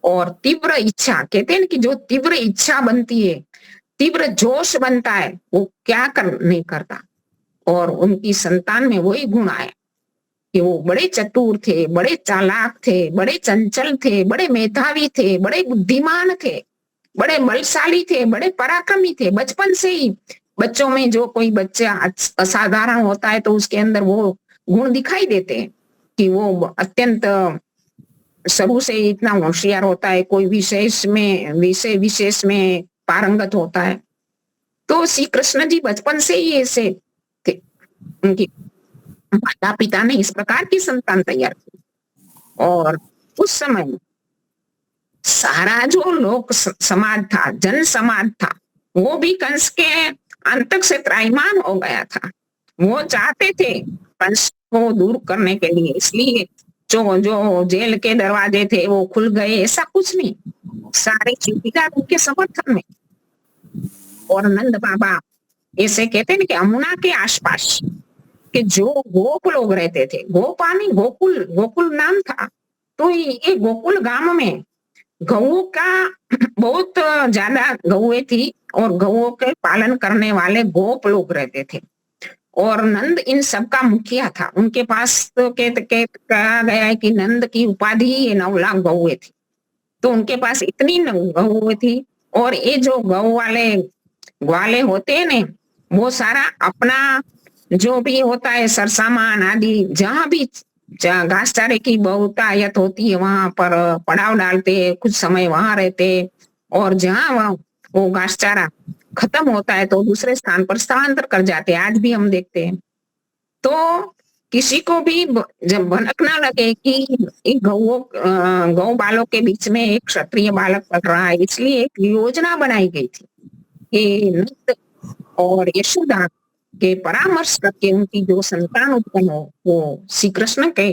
और तीव्र इच्छा, कहते हैं कि जो तीव्र इच्छा बनती है, तीव्र जोश बनता है, वो क्या नहीं करता। और उनकी संतान में वही गुण आया कि वो बड़े चतुर थे, बड़े चालाक थे, बड़े चंचल थे, बड़े मेधावी थे, बड़े बुद्धिमान थे, बड़े बलशाली थे, बड़े पराक्रमी थे। बचपन से ही बच्चों में जो कोई बच्चा असाधारण होता है तो उसके अंदर वो गुण दिखाई देते हैं कि वो अत्यंत शुरू से इतना होशियार होता है, कोई विषय विशेष में पारंगत होता है। तो श्री कृष्ण जी बचपन से ही ऐसे थे, उनकी माता पिता ने इस प्रकार की संतान तैयार की। और उस समय सारा जो लोक समाज था, जन समाज था, वो भी कंस के अंतक से त्राहिमाम हो गया था। वो चाहते थे कंस को दूर करने के लिए, इसलिए जो जेल के दरवाजे थे वो खुल गए, ऐसा कुछ नहीं, सारे चौकीदार उनके समर्थन में। और नंद बाबा ऐसे कहते हैं कि यमुना के आसपास के जो गोप लोग रहते थे, गोपानी गोकुल, गोकुल नाम था, तो ये गोकुल गांव में गऊ का बहुत ज्यादा गौएं थी और गऊओं के पालन करने वाले गोप लोग रहते थे और नंद इन सबका मुखिया था। उनके पास तो कहा गया है कि नंद की उपाधि ही 9 लाख गौएं थी, तो उनके पास इतनी गौएं थी। और ये जो गौ वाले ग्वाले होते हैं ने, वो सारा अपना जो भी होता है सरसामान आदि, जहां भी घास चारे की बहुतायत होती है वहां पर पड़ाव डालते, कुछ समय वहां रहते, और जहां वो घास चारा खत्म होता है तो दूसरे स्थान पर स्थानांतर कर जाते हैं। आज भी हम देखते हैं। तो किसी को भी जब भनक ना लगे कि गौ बालों के बीच में एक क्षत्रिय बालक पढ़ रहा है, इसलिए एक योजना बनाई गई थी कि नंद और यशोदा के परामर्श करके उनकी जो संतान उत्पन्न हो वो श्री कृष्ण के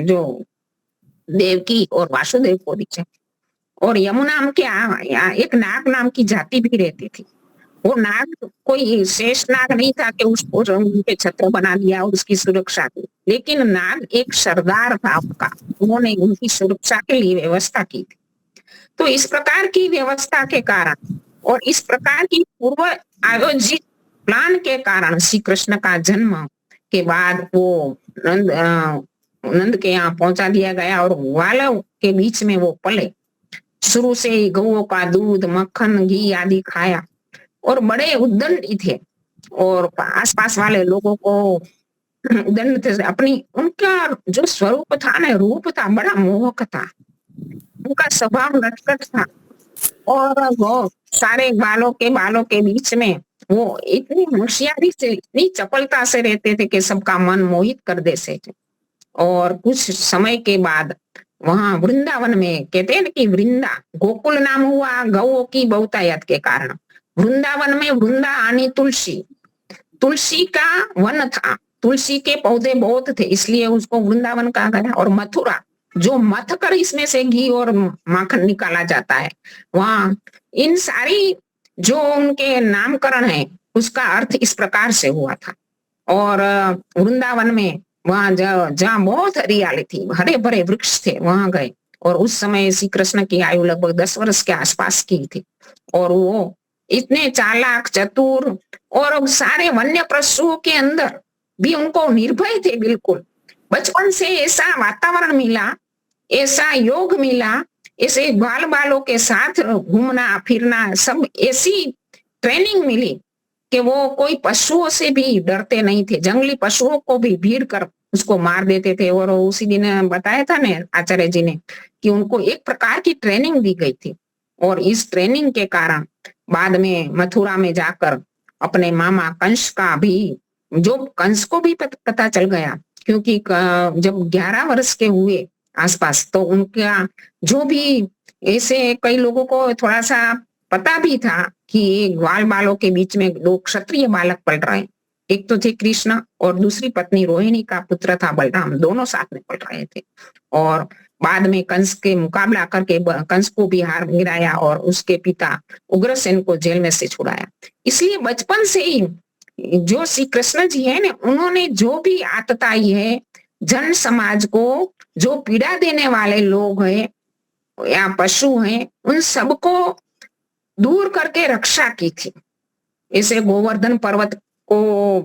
जो देवकी और वासुदेव को दी जाए। और यमुना के एक नाग नाम की जाति भी रहती थी। वो नाग कोई शेष नाग नहीं था कि उसको उनके छत्र बना दिया और उसकी सुरक्षा की, लेकिन नाग एक सरदार था आपका, उन्होंने उनकी सुरक्षा के लिए व्यवस्था की थी। तो इस प्रकार की व्यवस्था के कारण और इस प्रकार की पूर्व आयोजित प्लान के कारण श्री कृष्ण का जन्म के बाद वो नंद के यहाँ पहुंचा दिया गया और ग्वालों के बीच में वो पले। शुरू से ही गौओं का दूध, मक्खन, घी आदि खाया और बड़े उद्दंडी थे और आसपास वाले लोगों को उद्दंड थे। अपनी उनका जो स्वरूप था ना, रूप था, बड़ा मोहक था, उनका स्वभाव नटखट था और वो सारे बालों के बीच में वो इतनी होशियारी से, इतनी चपलता से रहते थे कि सबका मन मोहित कर देते थे। और कुछ समय के बाद वहां वृंदावन में, कहते हैं कि वृंदा गोकुल नाम हुआ गौओं की बहुतायत के कारण। वृंदावन में वृंदा आनी तुलसी का वन था, तुलसी के पौधे बहुत थे, इसलिए उसको वृंदावन कहा गया। और मथुरा जो मथ कर इसमें से घी और माखन निकाला जाता है, वहां इन सारी जो उनके नामकरण है उसका अर्थ इस प्रकार से हुआ था। और वृंदावन में वहां जहाँ बहुत हरियाली थी, हरे भरे वृक्ष थे, वहां गए। और उस समय श्री कृष्ण की आयु लगभग 10 वर्ष के आसपास की थी और वो इतने चालाक, चतुर और सारे वन्य पशुओं के अंदर भी उनको निर्भय थे बिल्कुल। बचपन से ऐसा वातावरण मिला, ऐसा योग मिला, ऐसे बाल बालों के साथ घूमना फिरना, सब ऐसी ट्रेनिंग मिली कि वो कोई पशुओं से भी डरते नहीं थे। जंगली पशुओं को भी भीड़ कर उसको मार देते थे। और उसी दिन बताया था ने आचार्य जी ने कि उनको एक प्रकार की ट्रेनिंग दी गई थी। और इस ट्रेनिंग के कारण बाद में मथुरा में जाकर अपने मामा कंस का भी, जो कंस को भी पता चल गया, क्योंकि जब 11 वर्ष के हुए आसपास तो उनका जो भी, ऐसे कई लोगों को थोड़ा सा पता भी था कि ग्वाल बालों के बीच में 2 क्षत्रिय बालक पल रहे हैं। एक तो थे कृष्ण और दूसरी पत्नी रोहिणी का पुत्र था बलराम, दोनों साथ में पल रहे थे। और बाद में कंस के मुकाबला करके कंस को भी हार गिराया और उसके पिता उग्रसेन को जेल में से छुड़ाया। इसलिए बचपन से ही जो श्री कृष्ण जी है ना, उन्होंने जो भी आतताई है जन समाज को, जो पीड़ा देने वाले लोग हैं या पशु हैं, उन सबको दूर करके रक्षा की थी। इसे गोवर्धन पर्वत को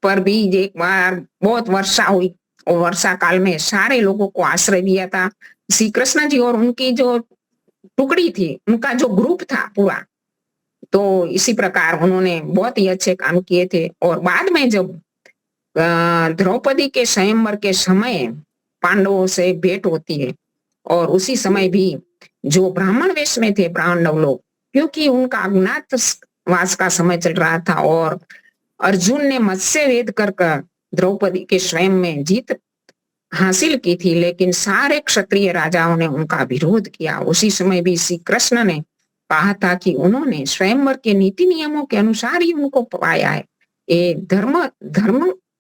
पर भी एक बार बहुत वर्षा हुई और वर्षा काल में सारे लोगों को आश्रय दिया था श्री कृष्ण जी। और उनकी जो टुकड़ी थी, उनका जो ग्रुप था पूरा, तो इसी प्रकार उन्होंने बहुत ही अच्छे काम किए थे। और बाद में जब द्रौपदी के स्वयंवर के समय पांडवों से भेंट होती है और उसी समय भी जो ब्राह्मण वेश में थे पांडव लोग, क्योंकि उनका अज्ञातवास का समय चल रहा था और अर्जुन ने मत्स्य वेद कर द्रौपदी के स्वयं में जीत हासिल की थी, लेकिन सारे क्षत्रिय राजाओं ने उनका विरोध किया। उसी समय भी श्री कृष्ण ने कहा था कि उन्होंने स्वयंवर के नीति नियमों के अनुसार ही उनको पाया है। ये धर्म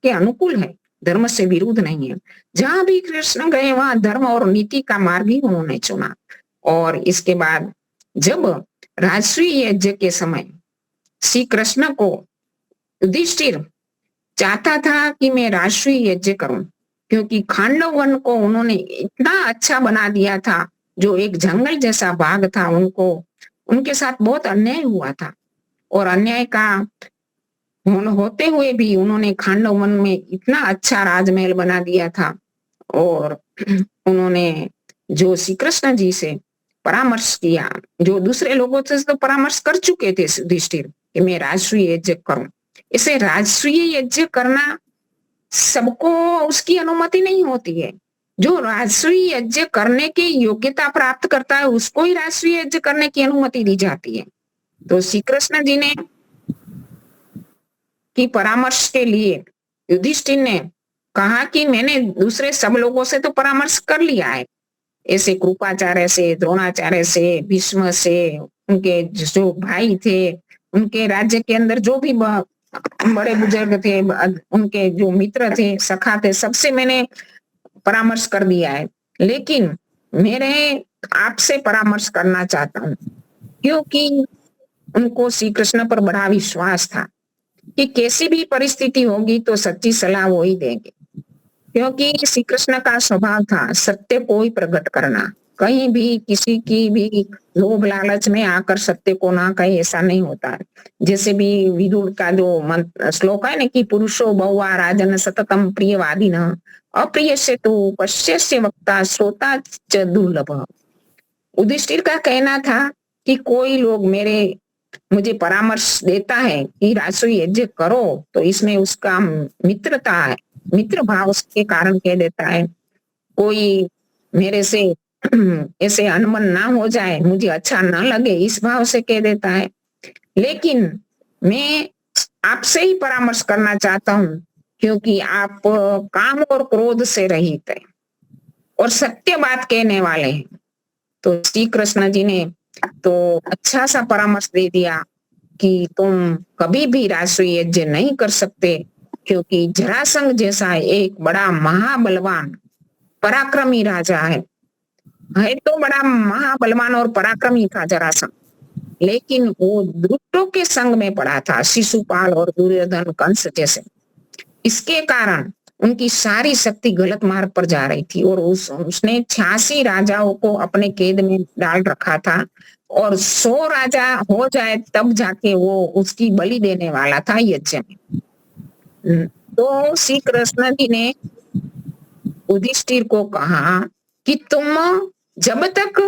के अनुकूल है, धर्म से विरुद्ध नहीं है। जहां भी कृष्ण गए वहां धर्म और नीति का मार्ग ही उन्होंने चुना। और इसके बाद जब राजसूय यज्ञ के समय श्री कृष्ण को युधिष्ठिर चाहता था कि मैं राष्ट्रीय यज्ञ करूं, क्योंकि खांडव वन को उन्होंने इतना अच्छा बना दिया था, जो एक जंगल जैसा भाग था, उनके साथ बहुत अन्याय हुआ था। और अन्याय का होते हुए भी उन्होंने खांडव वन में इतना अच्छा राजमहल बना दिया था। और उन्होंने जो श्री कृष्ण जी से परामर्श किया, जो दूसरे लोगों से तो परामर्श कर चुके थे युधिष्ठिर कि मैं राष्ट्रीय यज्ञ करूं, इसे राष्ट्रीय यज्ञ करना सबको उसकी अनुमति नहीं होती है। जो राष्ट्रीय यज्ञ करने की योग्यता प्राप्त करता है उसको ही राष्ट्रीय यज्ञ करने की अनुमति दी जाती है। तो श्री कृष्ण जी ने की परामर्श के लिए युधिष्ठिर ने कहा कि मैंने दूसरे सब लोगों से तो परामर्श कर लिया है, ऐसे कृपाचार्य से, द्रोणाचार्य से, भीष्म से, उनके जो भाई थे, उनके राज्य के अंदर जो भी बड़े बुजुर्ग थे, उनके जो मित्र थे, सखा थे, सबसे मैंने परामर्श कर दिया है। लेकिन मेरे आपसे परामर्श करना चाहता हूँ, क्योंकि उनको श्री कृष्ण पर बड़ा विश्वास था कि कैसी भी परिस्थिति होगी तो सच्ची सलाह वो ही देंगे, क्योंकि श्री कृष्ण का स्वभाव था सत्य को ही प्रकट करना। कहीं भी किसी की भी लोभ लालच में आकर सत्य को ना कहे, ऐसा नहीं होता है। जैसे भी विदुर का जो श्लोक है ना कि पुरुषो बहुवा राजन सततम प्रियवादी न अप्रिय से तो पश्यस्य वक्ता श्रोता च दुर्लभ। युधिष्ठिर का कहना था कि कोई लोग मुझे परामर्श देता है कि राष्ट्रीय यज्ञ करो, तो इसमें उसका मित्रता है, मित्र भाव के कारण कह देता है। कोई मेरे से ऐसे अनबन ना हो जाए, मुझे अच्छा ना लगे, इस भाव से कह देता है। लेकिन मैं आपसे ही परामर्श करना चाहता हूँ, क्योंकि आप काम और क्रोध से रहित है और सत्य बात कहने वाले हैं। तो श्री कृष्ण जी ने तो अच्छा सा परामर्श दे दिया कि तुम कभी भी राष्ट्रीय यज्ञ नहीं कर सकते, क्योंकि जरासंध जैसा एक बड़ा महाबलवान पराक्रमी राजा है तो बड़ा महाबलवान और पराक्रमी था जरासंध, लेकिन वो दुष्टों के संग में पड़ा था, शिशुपाल और दुर्योधन, कंस जैसे। इसके कारण उनकी सारी शक्ति गलत मार्ग पर जा रही थी और उसने 86 राजाओं को अपने कैद में डाल रखा था, और 100 राजा हो जाए तब जाके वो उसकी बलि देने वाला था यज्ञ में। तो श्री कृष्ण जी ने युधिष्ठिर को कहा कि तुम जब तक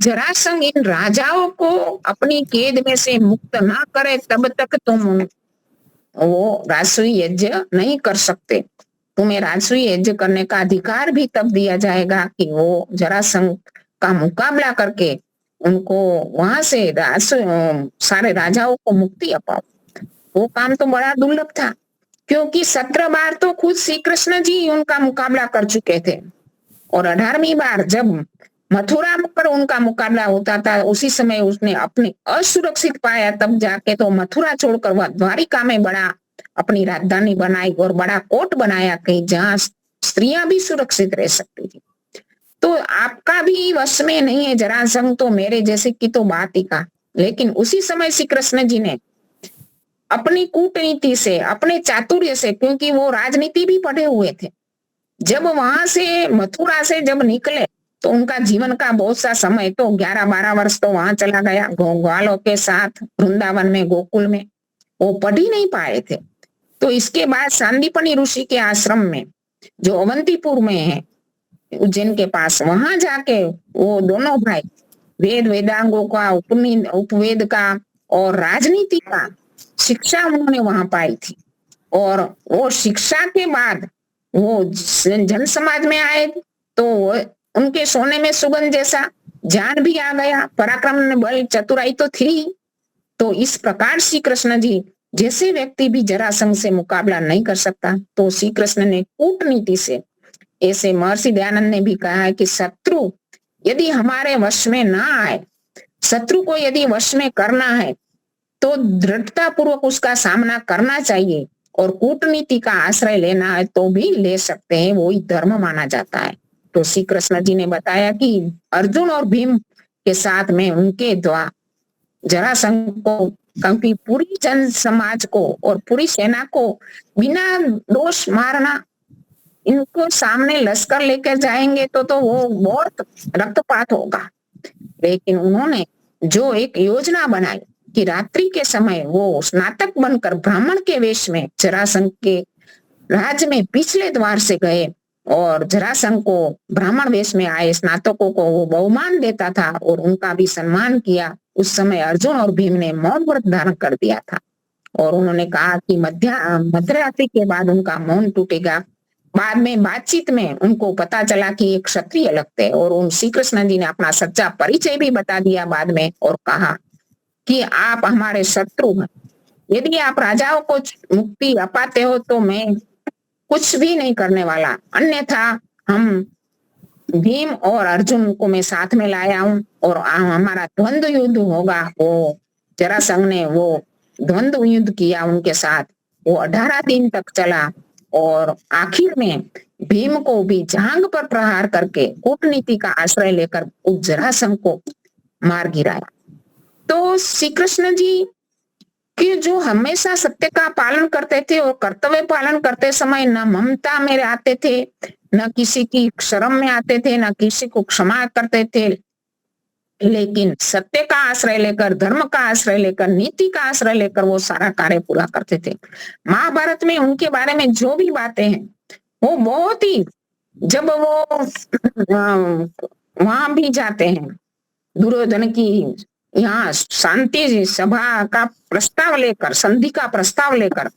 जरासंध इन राजाओं को अपनी कैद में से मुक्त ना करे तब तक तुम वो राष्ट्रीय यज्ञ नहीं कर सकते। तुम्हें राष्ट्रीय यज्ञ करने का अधिकार भी तब दिया जाएगा कि वो जरासंध का मुकाबला करके उनको वहां से सारे राजाओं को मुक्ति अपाओ। वो काम तो बड़ा दुर्लभ था, क्योंकि 17 बार तो खुद श्री कृष्ण जी उनका मुकाबला कर चुके थे, और 18वीं बार जब मथुरा पर उनका मुकाबला होता था, उसी समय उसने अपने असुरक्षित पाया, तब जाके तो मथुरा छोड़कर वह द्वारिका में बड़ा अपनी राजधानी बनाई और बड़ा कोट बनाया कहीं जहां स्त्रियां भी सुरक्षित रह सकती थी। तो आपका भी वश में नहीं है जरासंध, तो मेरे जैसे की तो बात ही का। लेकिन उसी समय श्री कृष्ण जी ने अपनी कूटनीति से, अपने चातुर्य से, क्योंकि वो राजनीति भी पढ़े हुए थे, जब वहां से मथुरा से जब निकले तो उनका जीवन का बहुत सा समय तो 11-12 वर्ष तो वहां चला गया ग्वालों के साथ वृंदावन में, गोकुल में, वो पढ़ ही नहीं पाए थे। तो इसके बाद सांदीपनी ऋषि के आश्रम में जो अवंतीपुर में है, उज्जैन के पास, वहां जाके वो दोनों भाई वेदांगों का, उपवेद का और राजनीति का शिक्षा उन्होंने वहां पाई थी। और वो शिक्षा के बाद वो जन समाज में आए तो उनके सोने में सुगंध जैसा ज्ञान भी आ गया, पराक्रम में बल, चतुराई तो थी। तो इस प्रकार श्री कृष्ण जी जैसे व्यक्ति भी जरासंध से मुकाबला नहीं कर सकता, तो श्री कृष्ण ने कूटनीति से, ऐसे महर्षि दयानंद ने भी कहा है कि शत्रु यदि हमारे वश में ना आए, शत्रु को यदि वश में करना है तो दृढ़ता पूर्वक उसका सामना करना चाहिए, और कूटनीति का आश्रय लेना है तो भी ले सकते हैं, वो ही धर्म माना जाता है। तो श्री कृष्ण जी ने बताया कि अर्जुन और भीम के साथ में उनके द्वारा जरासंध को क्योंकि पूरी जन समाज को और पूरी सेना को बिना दोष मारना, इनको सामने लश्कर लेकर जाएंगे तो वो बहुत रक्तपात होगा। लेकिन उन्होंने जो एक योजना बनाई कि रात्रि के समय वो स्नातक बनकर ब्राह्मण के वेश में जरासंध के राज्य में पिछले द्वार से गए और जरासंध को ब्राह्मण वेश में आए स्नातकों को वो बहुमान देता था और उनका भी सम्मान किया। उस समय अर्जुन और भीम ने मौन व्रत धारण कर दिया था और उन्होंने कहा कि मध्यरात्रि के बाद उनका मौन टूटेगा। बाद में बातचीत में उनको पता चला कि एक क्षत्रिय लगते और उन श्री कृष्ण जी ने अपना सच्चा परिचय भी बता दिया बाद में और कहा कि आप हमारे शत्रु हैं, यदि आप राजाओं को मुक्ति अपाते हो तो मैं कुछ भी नहीं करने वाला, अन्यथा हम भीम और अर्जुन को मैं साथ में लाया हूं और हमारा द्वंद्व युद्ध होगा। वो जरासंध ने वो द्वंद्व युद्ध किया उनके साथ, वो 18 दिन तक चला और आखिर में भीम को भी जांग पर प्रहार करके कूटनीति का आश्रय लेकर उस जरासंध को मार गिराया। तो श्री कृष्ण जी कि जो हमेशा सत्य का पालन करते थे और कर्तव्य पालन करते समय न ममता में आते थे, न किसी की शर्म में आते थे, न किसी को क्षमा करते थे, लेकिन सत्य का आश्रय लेकर, धर्म का आश्रय लेकर, नीति का आश्रय लेकर वो सारा कार्य पूरा करते थे। महाभारत में उनके बारे में जो भी बातें हैं वो बहुत ही, जब वो वहां भी जाते हैं दुर्योधन की यहाँ शांति सभा का प्रस्ताव लेकर, संधि का प्रस्ताव लेकर,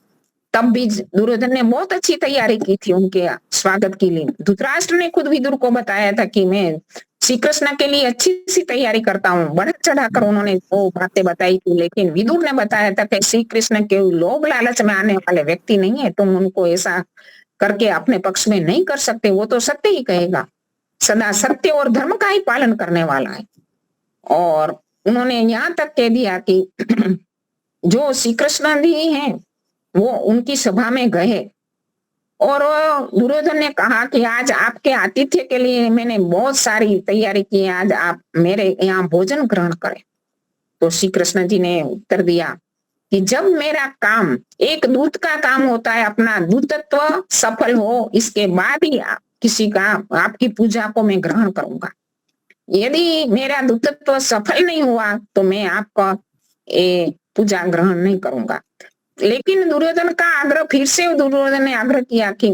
तब भी दुर्योधन ने बहुत अच्छी तैयारी की थी उनके स्वागत के लिए। धृतराष्ट्र ने खुद विदुर को बताया था कि मैं श्री कृष्ण के लिए अच्छी सी तैयारी करता हूँ, बढ़ा चढ़ाकर उन्होंने वो बातें बताई थी। लेकिन विदुर ने बताया था कि श्री कृष्ण के लोभ लालच में आने वाले व्यक्ति नहीं है, तुम उनको ऐसा करके अपने पक्ष में नहीं कर सकते, वो तो सत्य ही कहेगा, सदा सत्य और धर्म का ही पालन करने वाला है। और उन्होंने यहाँ तक कह दिया कि जो श्री कृष्ण जी हैं वो उनकी सभा में गए और दुर्योधन ने कहा कि आज आपके आतिथ्य के लिए मैंने बहुत सारी तैयारी की है, आज आप मेरे यहाँ भोजन ग्रहण करें। तो श्री कृष्ण जी ने उत्तर दिया कि जब मेरा काम एक दूत का काम होता है, अपना दूतत्व सफल हो, इसके बाद ही किसी का आपकी पूजा को मैं ग्रहण करूंगा। यदि मेरा दूतत्व सफल नहीं हुआ तो मैं आपका पूजा ग्रहण नहीं करूंगा। लेकिन दुर्योधन का आग्रह, फिर से दुर्योधन ने आग्रह किया कि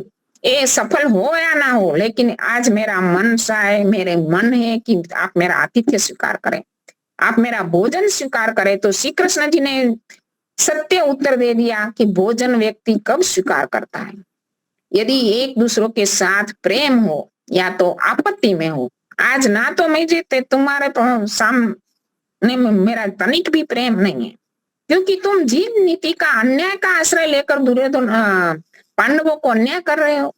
ये सफल हो या ना हो, लेकिन आज मेरा मन सा है, मेरे मन है कि आप मेरा आतिथ्य स्वीकार करें, आप मेरा भोजन स्वीकार करें। तो श्री कृष्ण जी ने सत्य उत्तर दे दिया कि भोजन व्यक्ति कब स्वीकार करता है, यदि एक दूसरों के साथ प्रेम हो या तो आपत्ति में हो। आज ना तो मुझे तुम्हारे सामने मेरा तनिक भी प्रेम नहीं है, क्योंकि तुम जिन नीति का, अन्याय का आश्रय लेकर दुर्योधन पांडवों को अन्याय कर रहे हो,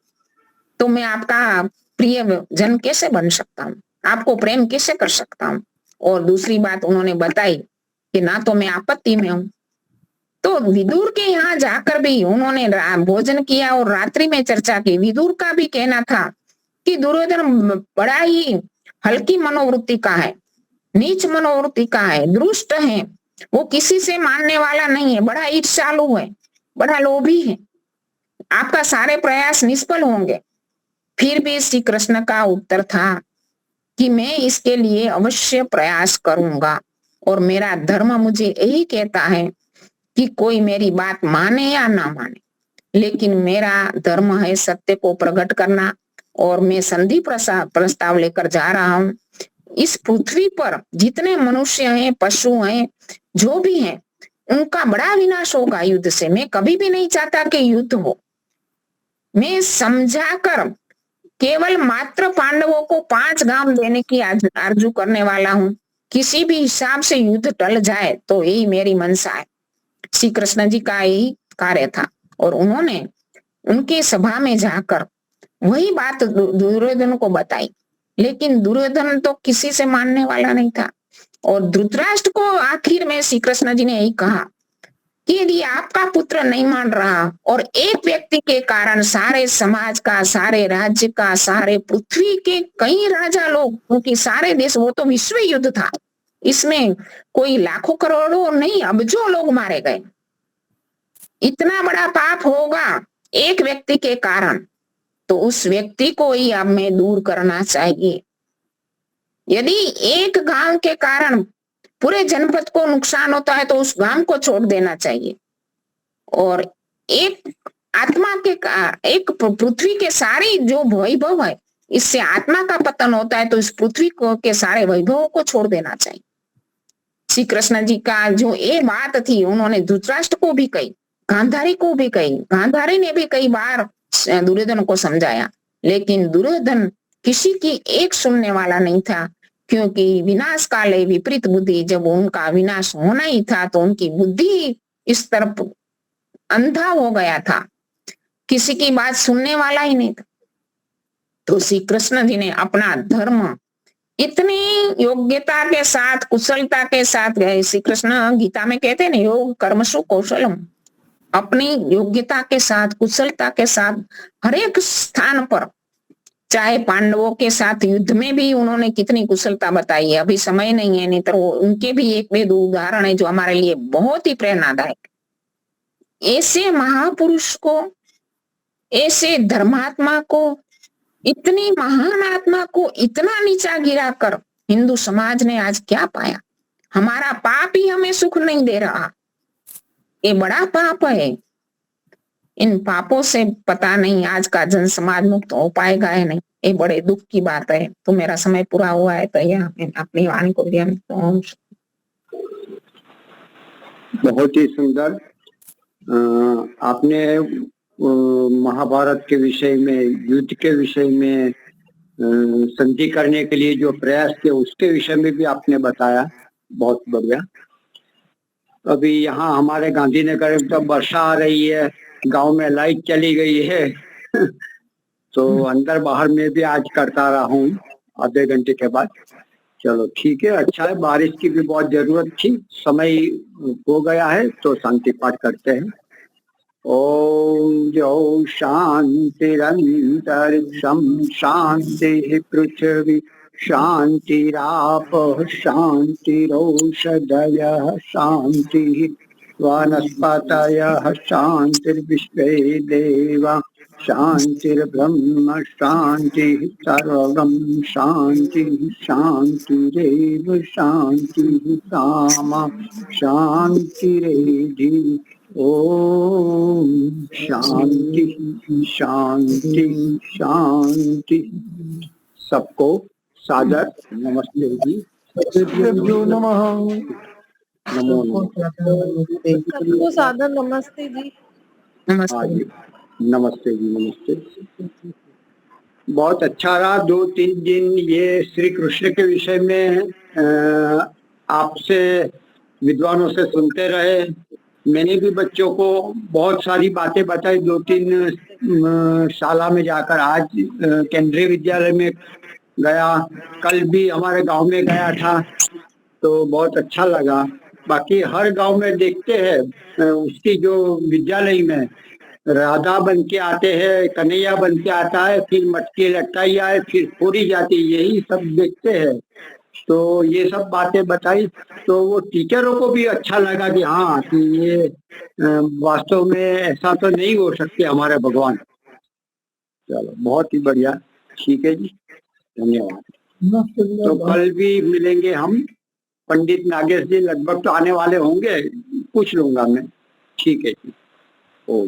तो मैं आपका प्रिय जन कैसे बन सकता हूँ, आपको प्रेम कैसे कर सकता हूँ। और दूसरी बात उन्होंने बताई कि ना तो मैं आपत्ति में हूँ। तो विदुर के यहाँ जाकर भी उन्होंने भोजन किया और रात्रि में चर्चा की। विदुर का भी कहना था कि दुर्योधन बड़ा ही हल्की मनोवृत्ति का है, नीच मनोवृत्ति का है, दुष्ट है, वो किसी से मानने वाला नहीं है, बड़ा ईर्ष्यालु है, बड़ा लोभी है, आपका सारे प्रयास निष्फल होंगे। फिर भी श्री कृष्ण का उत्तर था कि मैं इसके लिए अवश्य प्रयास करूंगा और मेरा धर्म मुझे यही कहता है कि कोई मेरी बात माने या ना माने, लेकिन मेरा धर्म है सत्य को प्रकट करना और मैं संधि प्रस्ताव लेकर जा रहा हूं। इस पृथ्वी पर जितने मनुष्य हैं, पशु हैं, जो भी हैं, उनका बड़ा विनाश होगा युद्ध से। मैं कभी भी नहीं चाहता कि युद्ध हो। मैं समझाकर केवल मात्र पांडवों को 5 गांव देने की आरजू करने वाला हूं। किसी भी हिसाब से युद्ध टल जाए तो यही मेरी मनसा है। श्री कृष्ण जी का यही कार्य था और उन्होंने उनकी सभा में जाकर वही बात दुर्योधन को बताई। लेकिन दुर्योधन तो किसी से मानने वाला नहीं था और धृतराष्ट्र को आखिर में श्री कृष्ण जी ने यही कहा कि यदि आपका पुत्र नहीं मान रहा और एक व्यक्ति के कारण सारे समाज का, सारे राज्य का, सारे पृथ्वी के कई राजा लोग, क्योंकि सारे देश, वो तो विश्व युद्ध था, इसमें कोई लाखों करोड़ों नहीं, अबजों लोग मारे गए। इतना बड़ा पाप होगा एक व्यक्ति के कारण, तो उस व्यक्ति को ही हमें दूर करना चाहिए। यदि एक गांव के कारण पूरे जनपद को नुकसान होता है तो उस गांव को छोड़ देना चाहिए। और एक आत्मा के एक पृथ्वी के सारी जो वैभव है, इससे आत्मा का पतन होता है तो इस पृथ्वी को के सारे वैभवों को छोड़ देना चाहिए। श्री कृष्ण जी का जो ये बात थी, उन्होंने धृतराष्ट्र को भी कही, गांधारी को भी कही। गांधारी ने भी कई बार दुर्योधन को समझाया, लेकिन दुर्योधन किसी की एक सुनने वाला नहीं था, क्योंकि विनाश काले विपरीत बुद्धि, जब उनका विनाश होना ही था तो उनकी बुद्धि इस तरफ अंधा हो गया था, किसी की बात सुनने वाला ही नहीं था। तो श्री कृष्ण जी ने अपना धर्म इतनी योग्यता के साथ, कुशलता के साथ गए। श्री कृष्ण गीता में कहते हैं ना, योग कर्मसु कौशलम, अपनी योग्यता के साथ, कुशलता के साथ हर एक स्थान पर, चाहे पांडवों के साथ युद्ध में भी उन्होंने कितनी कुशलता बताई है। अभी समय नहीं है, नहीं तो उनके भी एक दो उदाहरण है जो हमारे लिए बहुत ही प्रेरणादायक। ऐसे महापुरुष को, ऐसे धर्मात्मा को, इतनी महान आत्मा को इतना नीचा गिराकर हिंदू समाज ने आज क्या पाया? हमारा पाप ही हमें सुख नहीं दे रहा, ये बड़ा पाप है। इन पापों से पता नहीं आज का जन समाज मुक्त हो पाएगा या नहीं, ये बड़े दुख की बात है। तो मेरा समय पूरा हुआ है, तो यह अपनी वाणी को विराम। बहुत ही सुंदर। आपने महाभारत के विषय में, युद्ध के विषय में, संधि करने के लिए जो प्रयास किए उसके विषय में भी आपने बताया, बहुत बढ़िया। अभी यहाँ हमारे गांधीनगर में तो वर्षा आ रही है, गांव में लाइट चली गई है तो अंदर बाहर में भी आज करता रहा हूँ आधे घंटे के बाद। चलो ठीक है, अच्छा है, बारिश की भी बहुत जरूरत थी, समय हो गया है तो शांति पाठ करते हैं। ओम जो शांतिरंतरिक्षं शांति पृथ्वी शांतिरापः शांतिरोषधयः शांति वनस्पतयः शांतिर्विश्वे देवा शांतिर्ब्रह्म शांति सर्वं शांति शांतिरेव शांति सामा शांतिरेधि। ओम शांति शांति शांति। सबको सादर नमस्ते जी। नमः। नमो नमः। सबको सादर नमस्ते जी। हाँ जी, नमस्ते जी, नमस्ते। बहुत अच्छा रहा 2-3 दिन ये श्री कृष्ण के विषय में आपसे, विद्वानों से सुनते रहे। मैंने भी बच्चों को बहुत सारी बातें बताई 2-3 शाला में जाकर। आज केंद्रीय विद्यालय में गया, कल भी हमारे गांव में गया था तो बहुत अच्छा लगा। बाकी हर गांव में देखते हैं उसकी जो विद्यालय में राधा बन के आते हैं, कन्हैया बन के आता है, फिर मटकी लटकाई आए, फिर पूरी जाती, यही सब देखते हैं। तो ये सब बातें बताई तो वो टीचरों को भी अच्छा लगा कि हाँ, कि ये वास्तव में ऐसा तो नहीं हो सकते हमारे भगवान। चलो बहुत ही बढ़िया, ठीक है जी, धन्यवाद। तो कल भी मिलेंगे हम। पंडित नागेश जी लगभग तो आने वाले होंगे, पूछ लूंगा मैं, ठीक है जी। ओम।